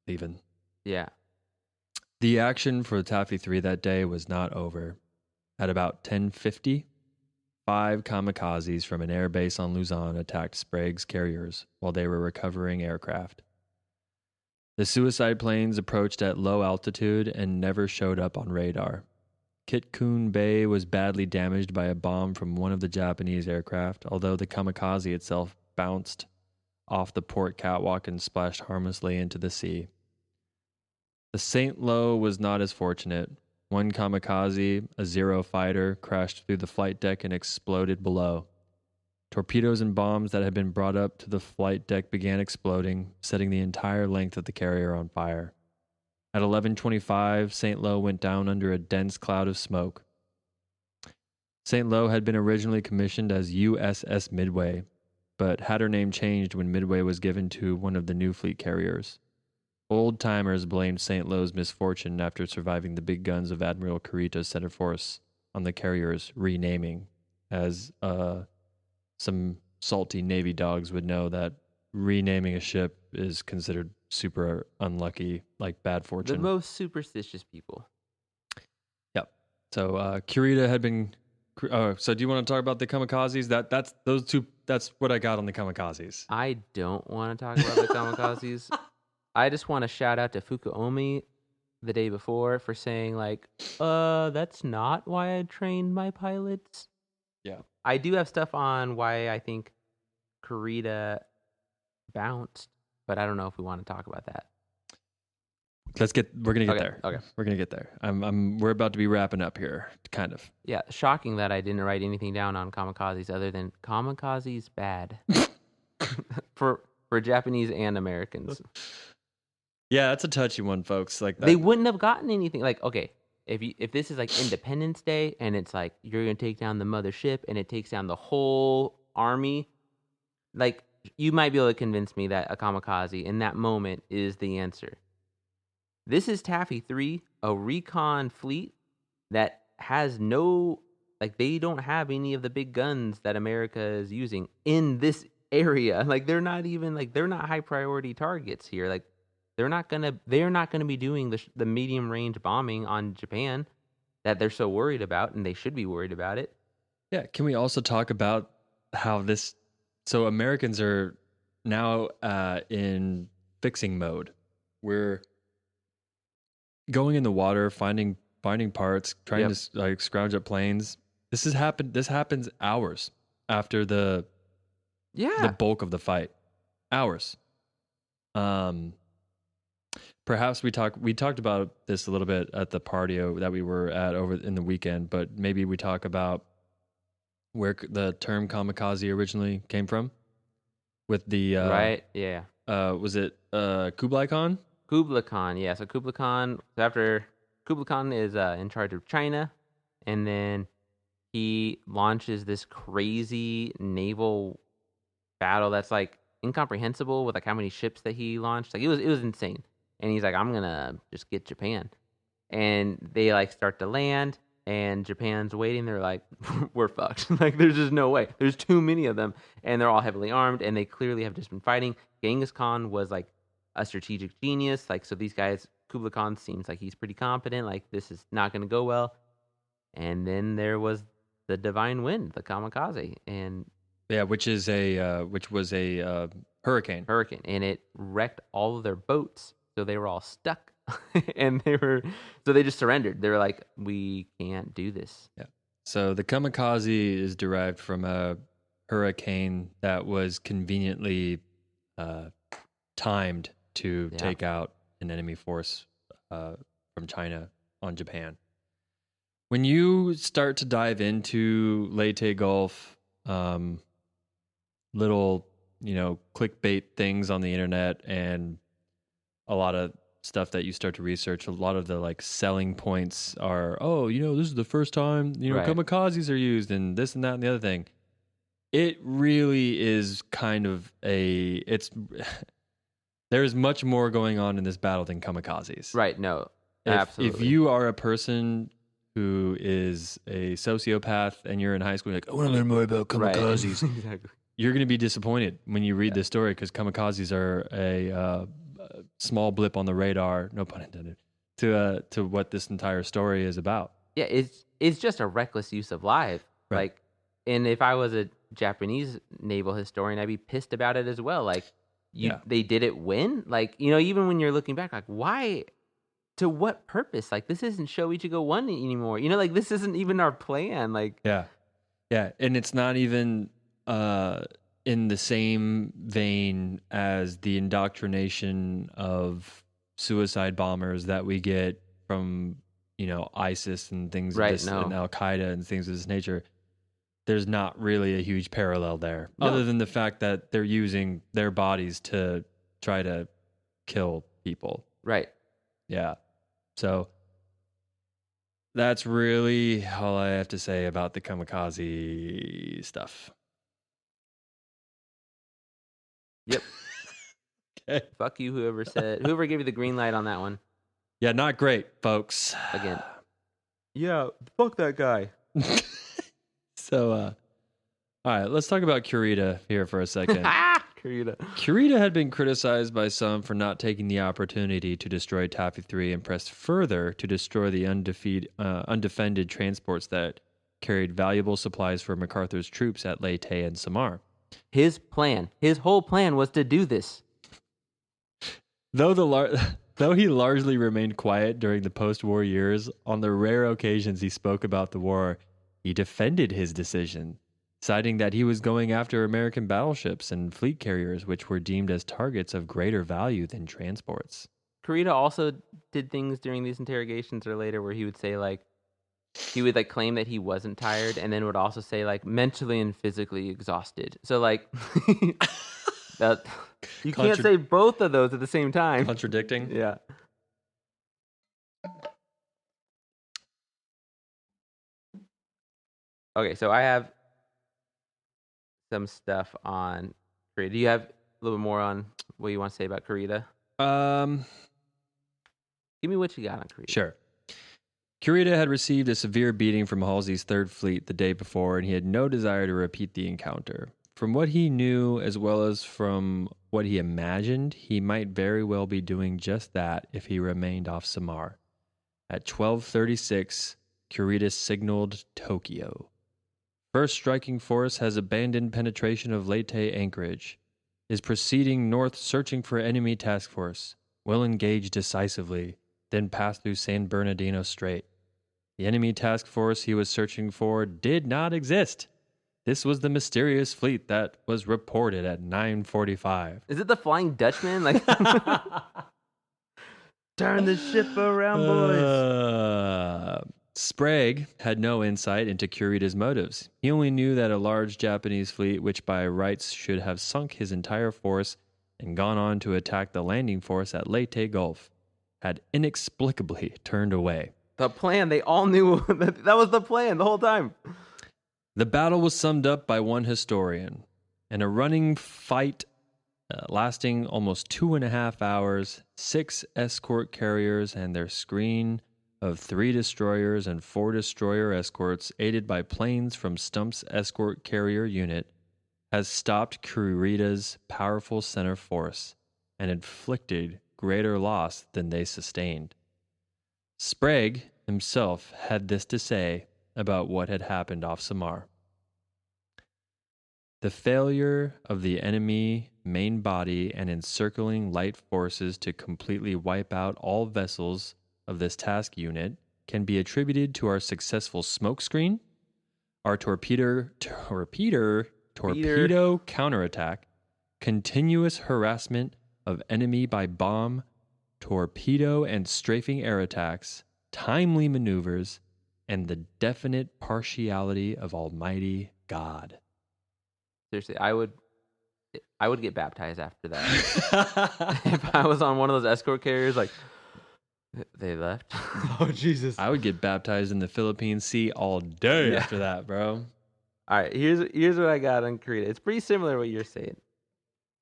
leaving. Yeah. The action for Taffy 3 that day was not over. At about 10:50, 5 kamikazes from an air base on Luzon attacked Sprague's carriers while they were recovering aircraft. The suicide planes approached at low altitude and never showed up on radar. Kitkun Bay was badly damaged by a bomb from one of the Japanese aircraft, although the kamikaze itself bounced off the port catwalk and splashed harmlessly into the sea. The St. Lo was not as fortunate. One kamikaze, a Zero fighter, crashed through the flight deck and exploded below. Torpedoes and bombs that had been brought up to the flight deck began exploding, setting the entire length of the carrier on fire. At 11:25, St. Lo went down under a dense cloud of smoke. St. Lo had been originally commissioned as USS Midway, but had her name changed when Midway was given to one of the new fleet carriers. Old-timers blamed St. Lo's misfortune after surviving the big guns of Admiral Kurita's center force on the carrier's renaming, as some salty Navy dogs would know that renaming a ship is considered super unlucky, like bad fortune. The most superstitious people. Yep. So Kurita had been... so do you want to talk about the kamikazes? That's those two. That's what I got on the kamikazes. I don't want to talk about the kamikazes. I just want to shout out to Fukuomi the day before for saying, like, that's not why I trained my pilots. Yeah. I do have stuff on why I think Kurita bounced, but I don't know if we want to talk about that. We're gonna get Okay, there. okay. We're gonna get there. We're about to be wrapping up here, kind of. Yeah, shocking that I didn't write anything down on kamikazes other than kamikazes bad for Japanese and Americans. Yeah, that's a touchy one, folks. Like that. They wouldn't have gotten anything. Like, okay, if this is like Independence Day and it's like you're gonna take down the mothership and it takes down the whole army, like you might be able to convince me that a kamikaze in that moment is the answer. This is Taffy 3, a recon fleet that has no, like, they don't have any of the big guns that America is using in this area. Like, they're not even, like, they're not high priority targets here. Like, they're not gonna be doing the medium range bombing on Japan that they're so worried about, and they should be worried about it. Yeah. Can we also talk about how this? So Americans are now in fixing mode. We're going in the water, finding parts, trying to like scrounge up planes. This happens hours after the bulk of the fight. Hours. Perhaps we talked about this a little bit at the party that we were at over in the weekend, but maybe we talk about where the term kamikaze originally came from with the right, yeah. Was it Kublai Khan? Kublai Khan, yeah. So Kublai Khan, after Kublai Khan is in charge of China, and then he launches this crazy naval battle that's like incomprehensible with like how many ships that he launched. Like it was insane. And he's like, I'm gonna just get Japan, and they like start to land, and Japan's waiting. They're like, we're fucked. Like there's just no way. There's too many of them, and they're all heavily armed, and they clearly have just been fighting. Genghis Khan was like a strategic genius. Like, so these guys, Kublai Khan seems like he's pretty competent. Like, this is not going to go well. And then there was the divine wind, the kamikaze, and yeah, which was a hurricane. And it wrecked all of their boats, so they were all stuck. And they just surrendered. They were like, we can't do this. Yeah. So the kamikaze is derived from a hurricane that was conveniently timed to take out an enemy force from China on Japan. When you start to dive into Leyte Gulf, little, clickbait things on the internet and a lot of stuff that you start to research, a lot of the like selling points are, this is the first time, right, kamikazes are used and this and that and the other thing. It really is kind of there's much more going on in this battle than kamikazes. Right, no, absolutely. If you are a person who is a sociopath and you're in high school, you're like, I want to learn more about kamikazes. Right. Exactly. you're going to be disappointed when you read this story because kamikazes are a small blip on the radar, no pun intended, to what this entire story is about. Yeah, it's just a reckless use of life. Right. Like, and if I was a Japanese naval historian, I'd be pissed about it as well. Like, they did it when? Like, even when you're looking back, like, why? To what purpose? Like, this isn't Shoichigo 1 anymore. Like, this isn't even our plan. Like, Yeah. And it's not even in the same vein as the indoctrination of suicide bombers that we get from, ISIS and things Right, of this, no. and Al-Qaeda and things of this nature. There's not really a huge parallel there, other than the fact that they're using their bodies to try to kill people. right. Yeah. So that's really all I have to say about the kamikaze stuff. Yep. Okay. Fuck you, whoever gave you the green light on that one. Yeah, not great, folks. Again. Yeah, fuck that guy. So, all right, let's talk about Kurita here for a second. Kurita. Kurita had been criticized by some for not taking the opportunity to destroy Taffy 3 and pressed further to destroy the undefended transports that carried valuable supplies for MacArthur's troops at Leyte and Samar. His whole plan was to do this. Though he largely remained quiet during the post-war years, on the rare occasions he spoke about the war, he defended his decision, citing that he was going after American battleships and fleet carriers, which were deemed as targets of greater value than transports. Kurita also did things during these interrogations or later where he would say, like, he would, like, claim that he wasn't tired and then would also say, like, mentally and physically exhausted. So, like, that you can't say both of those at the same time. Contradicting? Yeah. Okay, so I have some stuff on Kurita. Do you have a little bit more on what you want to say about Kurita? Give me what you got on Kurita. Sure. Kurita had received a severe beating from Halsey's Third Fleet the day before, and he had no desire to repeat the encounter. From what he knew, as well as from what he imagined, he might very well be doing just that if he remained off Samar. At 12:36, Kurita signaled Tokyo. First Striking Force has abandoned penetration of Leyte anchorage. Is proceeding north searching for enemy task force. Will engage decisively, then pass through San Bernardino Strait. The enemy task force he was searching for did not exist. This was the mysterious fleet that was reported at 9:45. Is it the Flying Dutchman? Like, turn the ship around, boys. Sprague had no insight into Kurita's motives. He only knew that a large Japanese fleet, which by rights should have sunk his entire force and gone on to attack the landing force at Leyte Gulf, had inexplicably turned away. The plan, they all knew that was the plan the whole time. The battle was summed up by one historian. In a running fight lasting almost 2.5 hours, 6 escort carriers and their screen of 3 destroyers and 4 destroyer escorts, aided by planes from Stump's escort carrier unit, has stopped Kurita's powerful center force and inflicted greater loss than they sustained. Sprague himself had this to say about what had happened off Samar. The failure of the enemy main body and encircling light forces to completely wipe out all vessels of this task unit can be attributed to our successful smokescreen, our torpedo counterattack, continuous harassment of enemy by bomb, torpedo and strafing air attacks, timely maneuvers, and the definite partiality of Almighty God. Seriously, I would get baptized after that. If I was on one of those escort carriers, like, they left. Oh, Jesus. I would get baptized in the Philippine Sea all day after that, bro. All right, here's what I got on Kurita. It's pretty similar to what you're saying.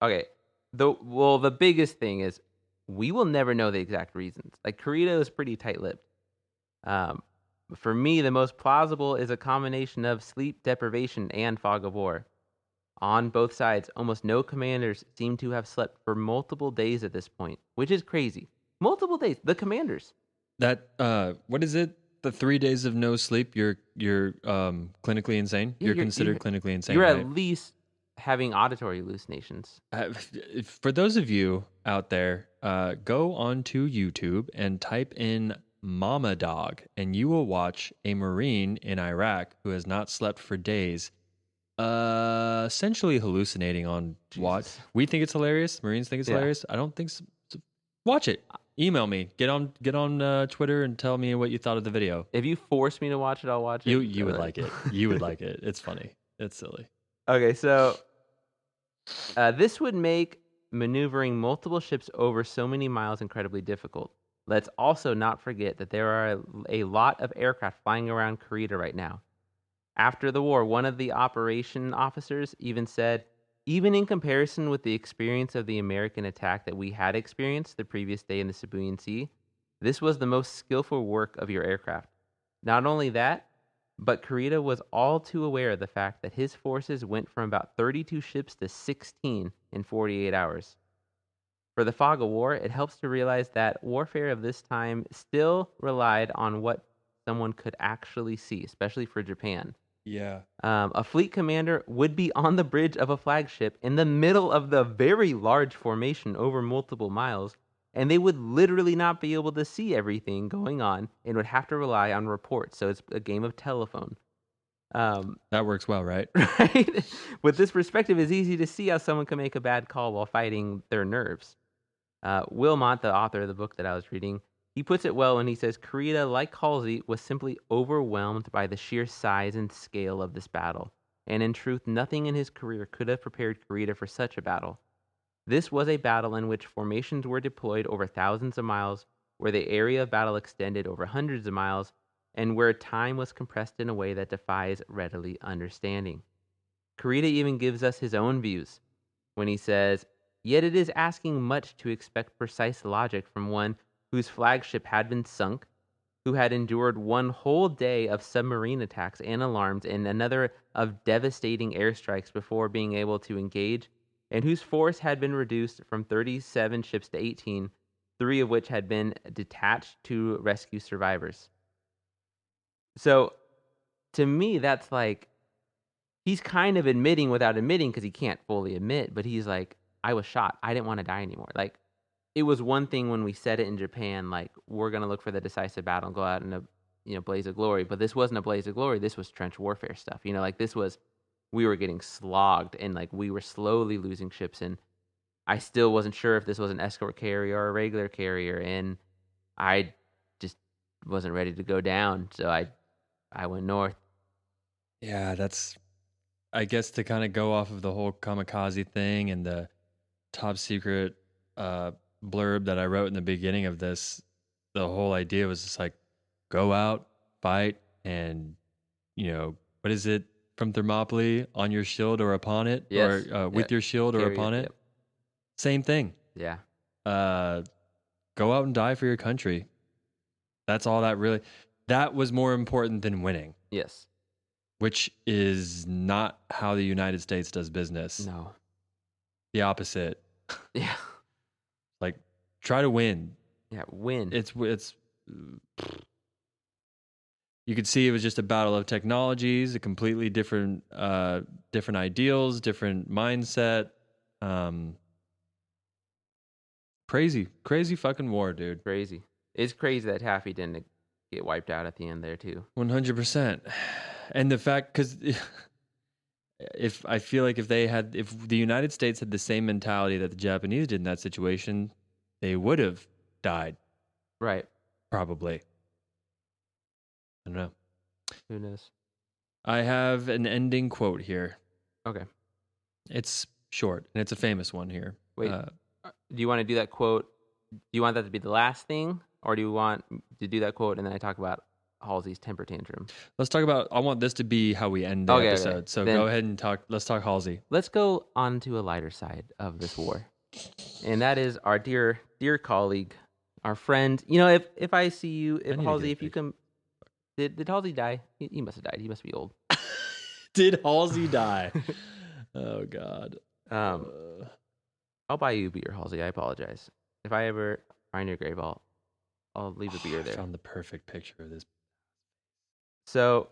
Okay, the biggest thing is we will never know the exact reasons. Like, Kurita is pretty tight-lipped. For me, the most plausible is a combination of sleep deprivation and fog of war. On both sides, almost no commanders seem to have slept for multiple days at this point, which is crazy. Multiple days. The commanders. That what is it? The 3 days of no sleep. You're clinically insane. Yeah, You're considered clinically insane. You're right? at least having auditory hallucinations. For those of you out there, go onto YouTube and type in "Mama Dog," and you will watch a Marine in Iraq who has not slept for days, essentially hallucinating on what Jesus. we think it's hilarious. Marines think it's Yeah. hilarious. I don't think so. Watch it. Email me. Get on Twitter and tell me what you thought of the video. If you force me to watch it, I'll watch it. You would like it. You would like it. It's funny. It's silly. Okay, so this would make maneuvering multiple ships over so many miles incredibly difficult. Let's also not forget that there are a lot of aircraft flying around Kurita right now. After the war, one of the operation officers even said, even in comparison with the experience of the American attack that we had experienced the previous day in the Sibuyan Sea, this was the most skillful work of your aircraft. Not only that, but Kurita was all too aware of the fact that his forces went from about 32 ships to 16 in 48 hours. For the fog of war, it helps to realize that warfare of this time still relied on what someone could actually see, especially for Japan. Yeah. A fleet commander would be on the bridge of a flagship in the middle of the very large formation over multiple miles, and they would literally not be able to see everything going on and would have to rely on reports. So it's a game of telephone. That works well, right? Right? With this perspective, it's easy to see how someone can make a bad call while fighting their nerves. Wilmot, the author of the book that I was reading, he puts it well when he says, Kurita, like Halsey, was simply overwhelmed by the sheer size and scale of this battle. And in truth, nothing in his career could have prepared Kurita for such a battle. This was a battle in which formations were deployed over thousands of miles, where the area of battle extended over hundreds of miles, and where time was compressed in a way that defies readily understanding. Kurita even gives us his own views when he says, yet it is asking much to expect precise logic from one whose flagship had been sunk, who had endured one whole day of submarine attacks and alarms and another of devastating airstrikes before being able to engage, and whose force had been reduced from 37 ships to 18, 3 of which had been detached to rescue survivors. So, to me, that's like, he's kind of admitting without admitting because he can't fully admit, but he's like, I was shot. I didn't want to die anymore. Like, it was one thing when we said it in Japan, like, we're going to look for the decisive battle and go out in a blaze of glory. But this wasn't a blaze of glory. This was trench warfare stuff. Like, this was, we were getting slogged and, like, we were slowly losing ships. And I still wasn't sure if this was an escort carrier or a regular carrier. And I just wasn't ready to go down. So I went north. Yeah, that's, I guess, to kind of go off of the whole kamikaze thing and the top secret blurb that I wrote in the beginning of this. The whole idea was just like, go out, fight, and, what is it from Thermopylae, on your shield or upon it? Yes. Or with your shield or upon it? Yep. Same thing. Yeah. Go out and die for your country. That's all that was more important than winning. Yes. Which is not how the United States does business. No. The opposite. Yeah. Like, try to win. Yeah, win. It's you could see it was just a battle of technologies, a completely different ideals, different mindset. Crazy fucking war, dude. Crazy. It's crazy that Taffy didn't get wiped out at the end there too. 100%. And the fact, because if the United States had the same mentality that the Japanese did in that situation, they would have died. Right. Probably. I don't know. Who knows? I have an ending quote here. Okay. It's short, and it's a famous one here. Wait. Do you want to do that quote? Do you want that to be the last thing? Or do you want to do that quote and then I talk about Halsey's temper tantrum? I want this to be how we end the episode. Okay. So go ahead and let's talk Halsey. Let's go on to a lighter side of this war. And that is our dear colleague, our friend. If I see you, if Halsey, if you come, did Halsey die? He must have died. He must be old. Did Halsey die? Oh God. I'll buy you a beer, Halsey. I apologize. If I ever find your grave, I'll leave a beer I there. found the perfect picture of this. So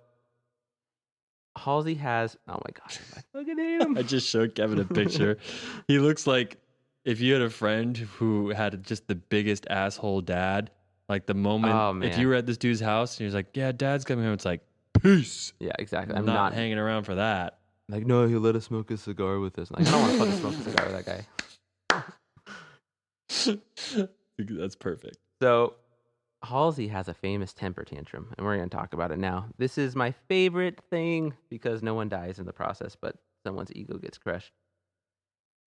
Halsey has. Oh my gosh! Look at him. I just showed Kevin a picture. He looks like if you had a friend who had just the biggest asshole dad. Like the moment Oh, if man. you were at this dude's house and he was like, "Yeah, Dad's coming home," it's like, "Peace." Yeah, exactly. I'm not hanging around for that. like. No, he'll let us smoke a cigar with us. Like, I don't want to fucking smoke a cigar with that guy. That's perfect. So Halsey has a famous temper tantrum, and we're going to talk about it now. This is my favorite thing because no one dies in the process, but someone's ego gets crushed.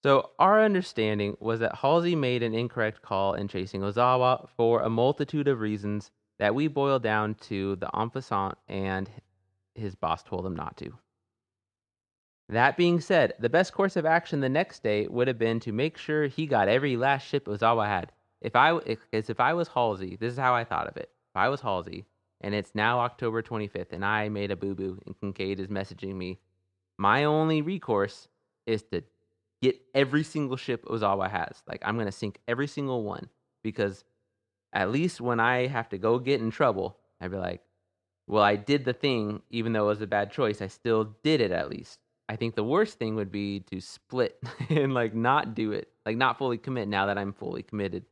So our understanding was that Halsey made an incorrect call in chasing Ozawa for a multitude of reasons that we boil down to the en passant, and his boss told him not to. That being said, the best course of action the next day would have been to make sure he got every last ship Ozawa had. If I was Halsey, this is how I thought of it. If I was Halsey, and it's now October 25th, and I made a boo-boo, and Kincaid is messaging me, my only recourse is to get every single ship Ozawa has. Like, I'm going to sink every single one, because at least when I have to go get in trouble, I'd be like, well, I did the thing, even though it was a bad choice, I still did it at least. I think the worst thing would be to split and like not do it, like not fully commit now that I'm fully committed.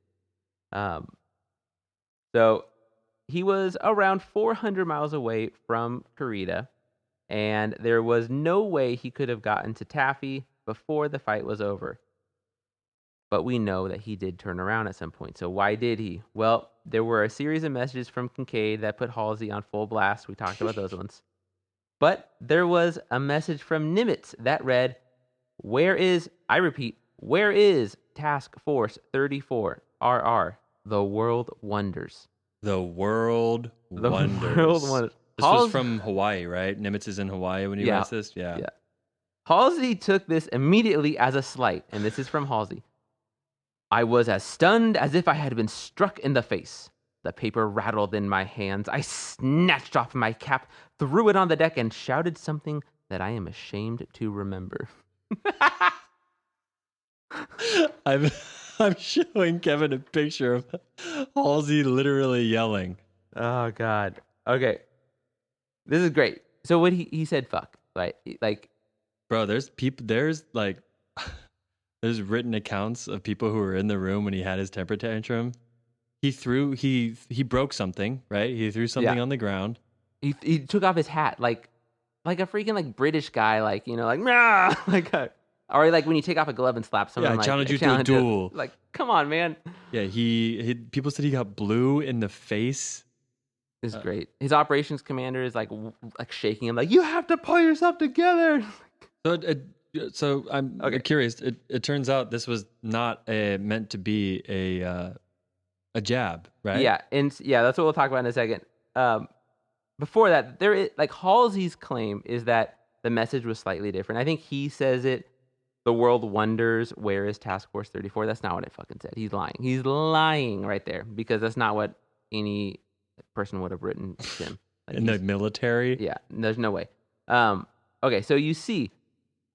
So he was around 400 miles away from Kurita, and there was no way he could have gotten to Taffy before the fight was over. But we know that he did turn around at some point. So why did he? Well, there were a series of messages from Kincaid that put Halsey on full blast. We talked about those ones. But there was a message from Nimitz that read, where is Task Force 34, RR, the world wonders. The world wonders. World wonders. This was from Hawaii, right? Nimitz is in Hawaii when he writes this? Yeah. Halsey took this immediately as a slight, and this is from Halsey. I was as stunned as if I had been struck in the face. The paper rattled in my hands. I snatched off my cap, threw it on the deck, and shouted something that I am ashamed to remember. I'm showing Kevin a picture of Halsey literally yelling. Oh, God. Okay. This is great. So what he said, fuck. Like, bro, there's written accounts of people who were in the room when he had his temper tantrum. He broke something, right? He threw something on the ground. He took off his hat like a freaking like British guy, like, you know, like nah, or like when you take off a glove and slap someone. Yeah, I challenge you to a duel. Like, come on, man. Yeah, people said he got blue in the face. This is great. His operations commander is like shaking him, like, you have to pull yourself together. So I'm curious. It turns out this was not meant to be a jab, right? Yeah, and that's what we'll talk about in a second. Before that, there is like Halsey's claim is that the message was slightly different. I think he says it. The world wonders, where is Task Force 34? That's not what it fucking said. He's lying. He's lying right there, because that's not what any person would have written to him. Like, in the military? Yeah, there's no way. Okay, so you see,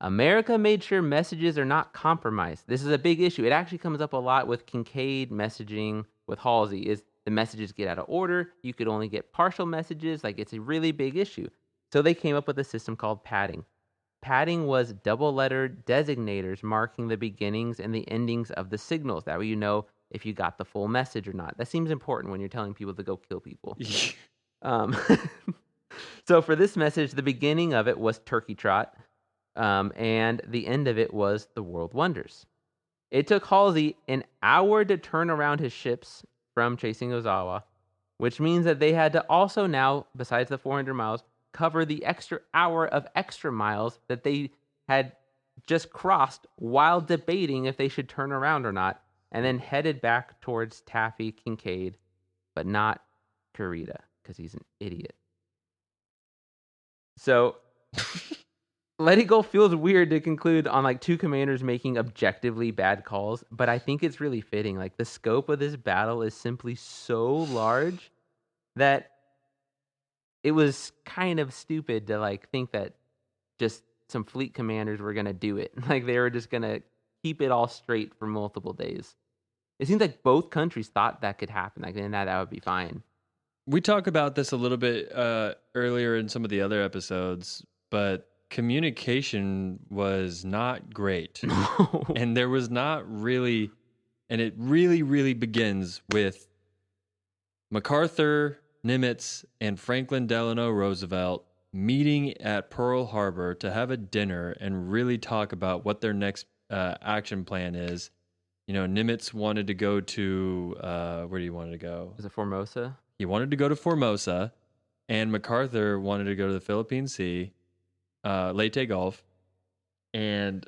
America made sure messages are not compromised. This is a big issue. It actually comes up a lot with Kincaid messaging with Halsey, is the messages get out of order. You could only get partial messages. Like, it's a really big issue. So they came up with a system called padding. Padding was double-lettered designators marking the beginnings and the endings of the signals. That way you know if you got the full message or not. That seems important when you're telling people to go kill people. So for this message, the beginning of it was Turkey Trot, and the end of it was the world wonders. It took Halsey an hour to turn around his ships from chasing Ozawa, which means that they had to also now, besides the 400 miles, cover the extra hour of extra miles that they had just crossed while debating if they should turn around or not, and then headed back towards Taffy Kincaid, but not Kurita, because he's an idiot. So letting go feels weird to conclude on like two commanders making objectively bad calls, but I think it's really fitting. Like, the scope of this battle is simply so large that it was kind of stupid to like think that just some fleet commanders were gonna do it. Like they were just gonna keep it all straight for multiple days. It seems like both countries thought that could happen. Like, and that would be fine. We talked about this a little bit earlier in some of the other episodes, but communication was not great. No. And there was not really, and it really, really begins with MacArthur, Nimitz, and Franklin Delano Roosevelt meeting at Pearl Harbor to have a dinner and really talk about what their next action plan is. You know, Nimitz wanted to go to, where do you want to go? Was it Formosa? He wanted to go to Formosa, and MacArthur wanted to go to the Philippine Sea, Leyte Gulf, and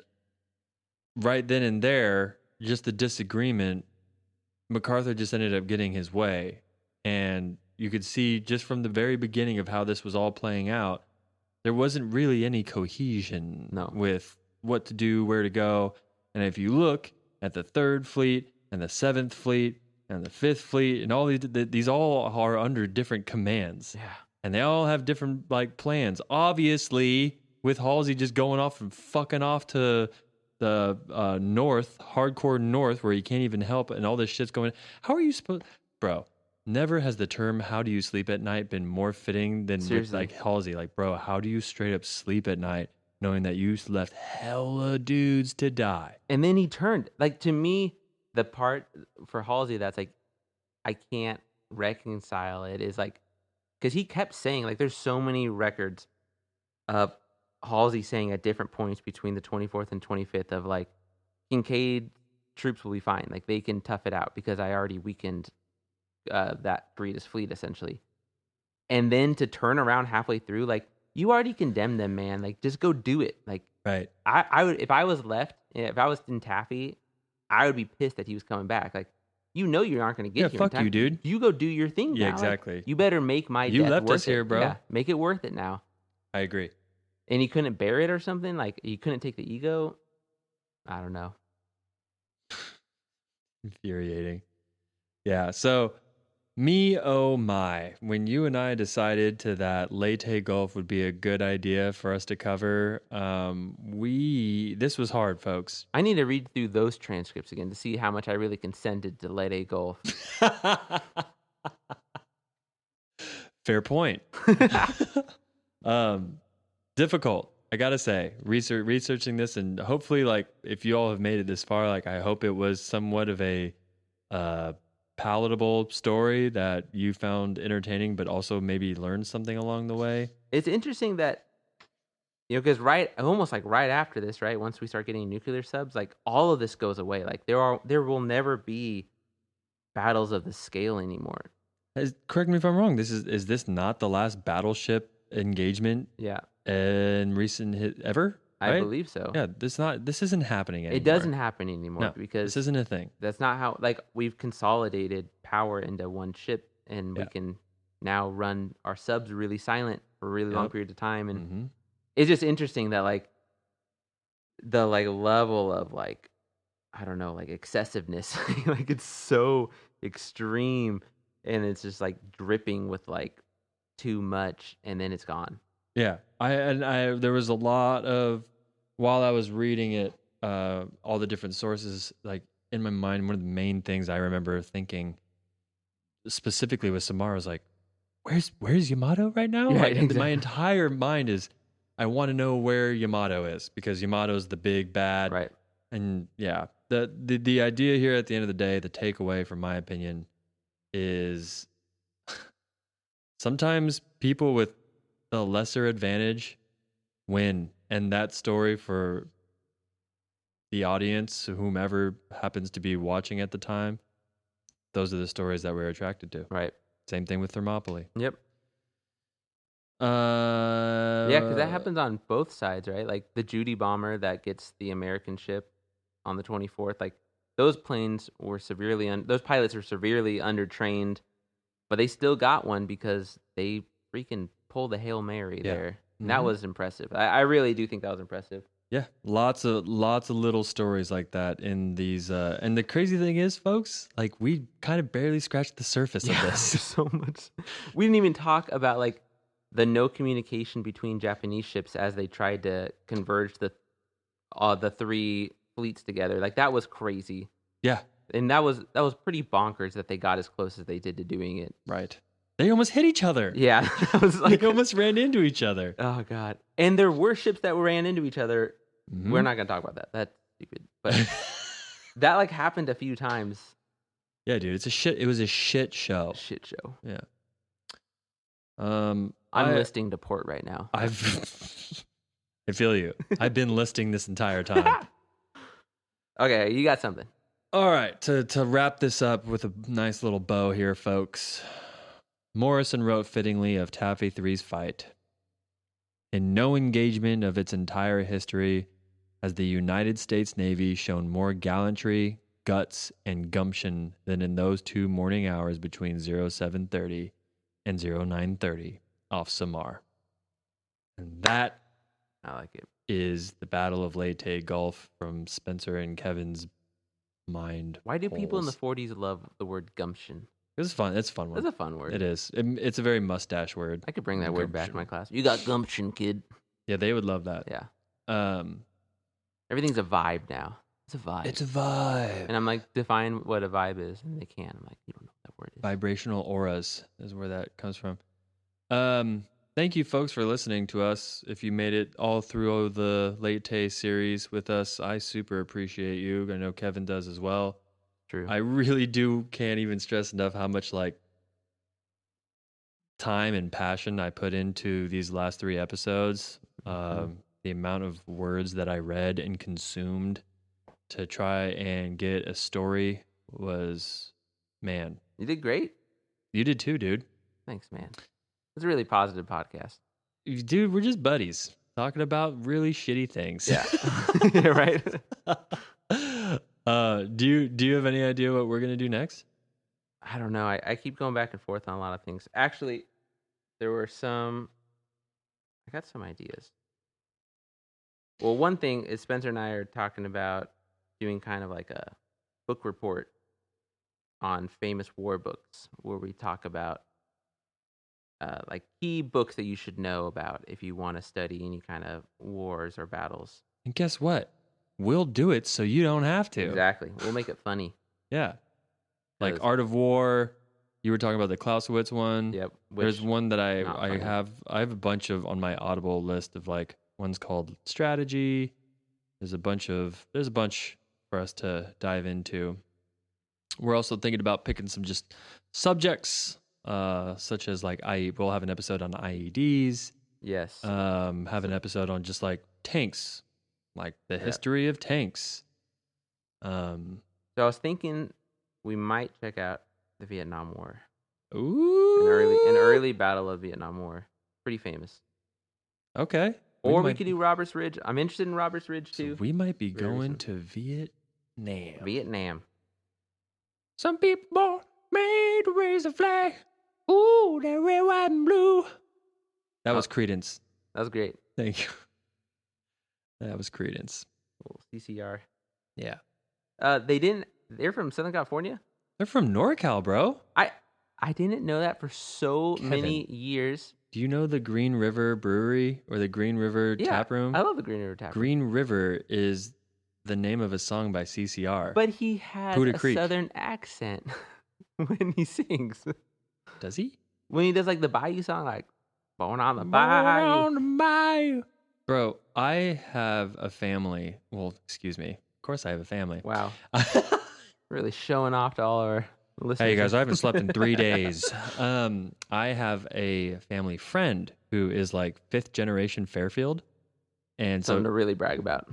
right then and there, just the disagreement, MacArthur just ended up getting his way, and you could see just from the very beginning of how this was all playing out, there wasn't really any cohesion with what to do, where to go, and if you look at the 3rd Fleet and the 7th Fleet and the 5th Fleet, and all these all are under different commands. Yeah. And they all have different like plans. Obviously, with Halsey just going off and fucking off to the north, hardcore north, where he can't even help, and all this shit's going. How are you supposed, bro? Never has the term "how do you sleep at night" been more fitting than with like Halsey. Like, bro, how do you straight up sleep at night knowing that you left hella dudes to die? And then he turned. Like, to me, the part for Halsey that's like, I can't reconcile it is like, because he kept saying, like, there's so many records of Halsey saying at different points between the 24th and 25th of like, Kincaid troops will be fine. Like, they can tough it out because I already weakened that Kurita's fleet, essentially. And then to turn around halfway through, like, you already condemned them, man. Like, just go do it. Like, right. I would, if I was left, if I was in Taffy, I would be pissed that he was coming back. Like, you know you aren't going to get here. Yeah, fuck you, dude. You go do your thing now. Yeah, exactly. Like, you better make my You death left worth us here, it. bro. Yeah, make it worth it now. I agree. And he couldn't bear it or something? Like, he couldn't take the ego? I don't know. Infuriating. Yeah, so me, oh my, when you and I decided that Leyte Gulf would be a good idea for us to cover, this was hard, folks. I need to read through those transcripts again to see how much I really consented to Leyte Gulf. Fair point. Difficult, I gotta say, researching this, and hopefully, like, if you all have made it this far, like, I hope it was somewhat of a palatable story that you found entertaining, but also maybe learned something along the way. It's interesting that, you know, because almost like right after this, right, once we start getting nuclear subs, like, all of this goes away. Like, there will never be battles of the scale anymore. Correct me if I'm wrong. Is this not the last battleship engagement? Yeah. In recent ever? I right? believe so. Yeah, this isn't happening anymore. It doesn't happen anymore No, because this isn't a thing. That's not how, like, we've consolidated power into one ship, and we can now run our subs really silent for a really long period of time. And it's just interesting that, like, the, like, level of, like, I don't know, like, excessiveness, like, it's so extreme, and it's just like dripping with like too much, and then it's gone. Yeah, there was a lot of, while I was reading it, all the different sources, like, in my mind, one of the main things I remember thinking specifically with Samara was like, where's Yamato right now? Right, like, exactly. My entire mind is, I want to know where Yamato is, because Yamato's the big bad. Right. And yeah, the idea here at the end of the day, the takeaway from my opinion is sometimes people with a lesser advantage win. And that story, for the audience, whomever happens to be watching at the time, those are the stories that we're attracted to. Right. Same thing with Thermopylae. Yep. Yeah, because that happens on both sides, right? Like the Judy bomber that gets the American ship on the 24th, like those planes were those pilots were severely undertrained, but they still got one because they freaking pulled a Hail Mary there. And that was impressive. I really do think that was impressive. Yeah, lots of little stories like that in these. And the crazy thing is, folks, like, we kind of barely scratched the surface of this. So much. We didn't even talk about, like, no communication between Japanese ships as they tried to converge the 3 fleets together. Like that was crazy. Yeah. And that was pretty bonkers that they got as close as they did to doing it. Right. They almost hit each other. Yeah. I was like, They almost ran into each other. oh God. And there were ships that ran into each other. Mhm. We're not going to talk about that. That's stupid. But that like happened a few times. Yeah, dude. It was a shit show. Shit show. Yeah. I'm listing to port right now. I feel you. I've been listing this entire time. Okay, you got something. All right, to wrap this up with a nice little bow here, folks. Morrison wrote fittingly of Taffy 3's fight. In no engagement of its entire history has the United States Navy shown more gallantry, guts, and gumption than in those 2 morning hours between 0730 and 0930 off Samar. And that I like it. is the Battle of Leyte Gulf from Spencer and Kevin's mind. Why do people in the holes. 40s love the word gumption? It's fun. It's a fun one. That's a fun word. It is. It's a very mustache word. I could bring that word back to my class. You got gumption, kid. Yeah, they would love that. Yeah. Everything's a vibe now. It's a vibe. It's a vibe. And I'm like, define what a vibe is. And they can't. I'm like, you don't know what that word is. Vibrational auras is where that comes from. Thank you, folks, for listening to us. If you made it all through the Leyte series with us, I super appreciate you. I know Kevin does as well. True. I really can't even stress enough how much like time and passion I put into these last 3 episodes. The amount of words that I read and consumed to try and get a story was, man. You did great. You did too, dude. Thanks, man. It's a really positive podcast. Dude, we're just buddies talking about really shitty things. Yeah. Yeah, right? Do you have any idea what we're gonna do next? I don't know. I keep going back and forth on a lot of things. Actually, I got some ideas. Well, one thing is Spencer and I are talking about doing kind of like a book report on famous war books where we talk about like key books that you should know about if you want to study any kind of wars or battles. And guess what? We'll do it so you don't have to. Exactly. We'll make it funny. Yeah. Like Because- Art of War. You were talking about the Clausewitz one. Yep. There's one that I funny. have a bunch of on my Audible list of like one's called Strategy. There's a bunch for us to dive into. We're also thinking about picking some just subjects, such as like we'll have an episode on IEDs. Yes. Have an episode on just like tanks, like the history of tanks. So I was thinking we might check out the Vietnam War. Ooh. An early battle of Vietnam War. Pretty famous. Okay. Or we could do Roberts Ridge. I'm interested in Roberts Ridge So too. we might be Very going soon. to Vietnam. Vietnam. Some people born made to raise a flag. Ooh, they're red, white, and blue. That was Credence. That was great. Thank you. That was Credence. Little CCR. Yeah. They're from Southern California? They're from NorCal, bro. I didn't know that for so Kevin. many years. Do you know the Green River Brewery or the Green River Tap Room? I love the Green River Tap Room. Green River is the name of a song by CCR. But he has Buda a Creek. southern accent when he sings. Does he? When he does like the Bayou song, like Born on the Born Bayou. on the bayou. Bro, I have a family. Well, excuse me. Of course I have a family. Wow. Really showing off to all our listeners. Hey, you guys, I haven't slept in 3 days. I have a family friend who is like 5th generation Fairfield. And Something to so really brag about.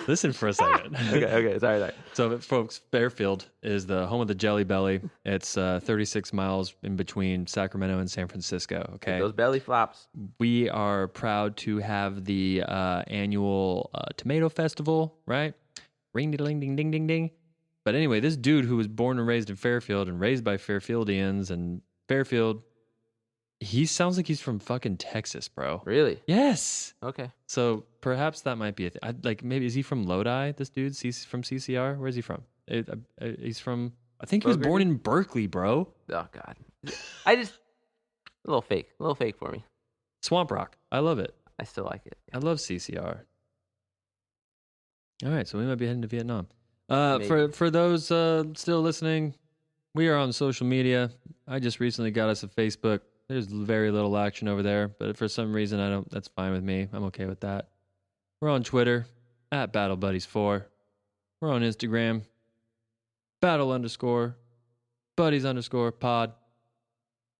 listen for a second. Okay, sorry. So, folks, Fairfield is the home of the Jelly Belly. It's 36 miles in between Sacramento and San Francisco. Okay. Those belly flops. We are proud to have the annual tomato festival, right? Ring ding ding ding ding ding. But anyway, this dude who was born and raised in Fairfield and raised by Fairfieldians and Fairfield, he sounds like he's from fucking Texas, bro. Really? Yes. Okay. So perhaps that might be a thing. Like maybe is he from Lodi? This dude, from CCR. Where's he from? He's from. I think he was born in Berkeley, bro. Oh God. A little fake for me. Swamp Rock. I love it. I still like it. I love CCR. All right, so we might be heading to Vietnam. Maybe. For those still listening, we are on social media. I just recently got us a Facebook. There's very little action over there, but for some reason that's fine with me. I'm okay with that. We're on Twitter at BattleBuddies4. We're on Instagram battle_buddies_pod.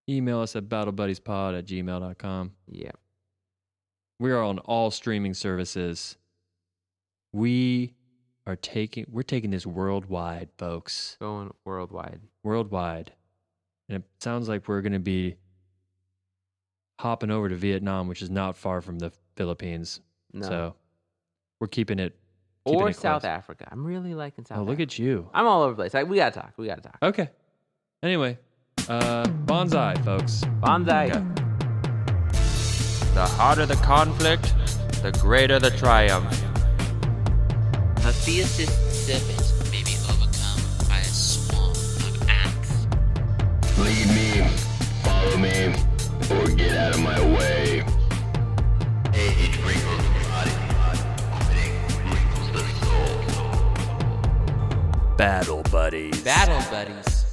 Email us at battlebuddiespod@gmail.com. Yeah. We are on all streaming services. We're taking this worldwide, folks. Going worldwide. Worldwide. And it sounds like we're going to be hopping over to Vietnam, which is not far from the Philippines. No. So we're keeping it Or it South close. Africa. I'm really liking South Oh, Africa. look at you. I'm all over the place. We gotta talk. Okay. Anyway, bonsai, folks. Bonsai. The harder the conflict, the greater the triumph. The fiercest serpent may be overcome by a swarm of ants. Lead me, follow me, or get out of my way. Age wrinkles the body, quitting wrinkles the soul. Battle buddies. Battle buddies.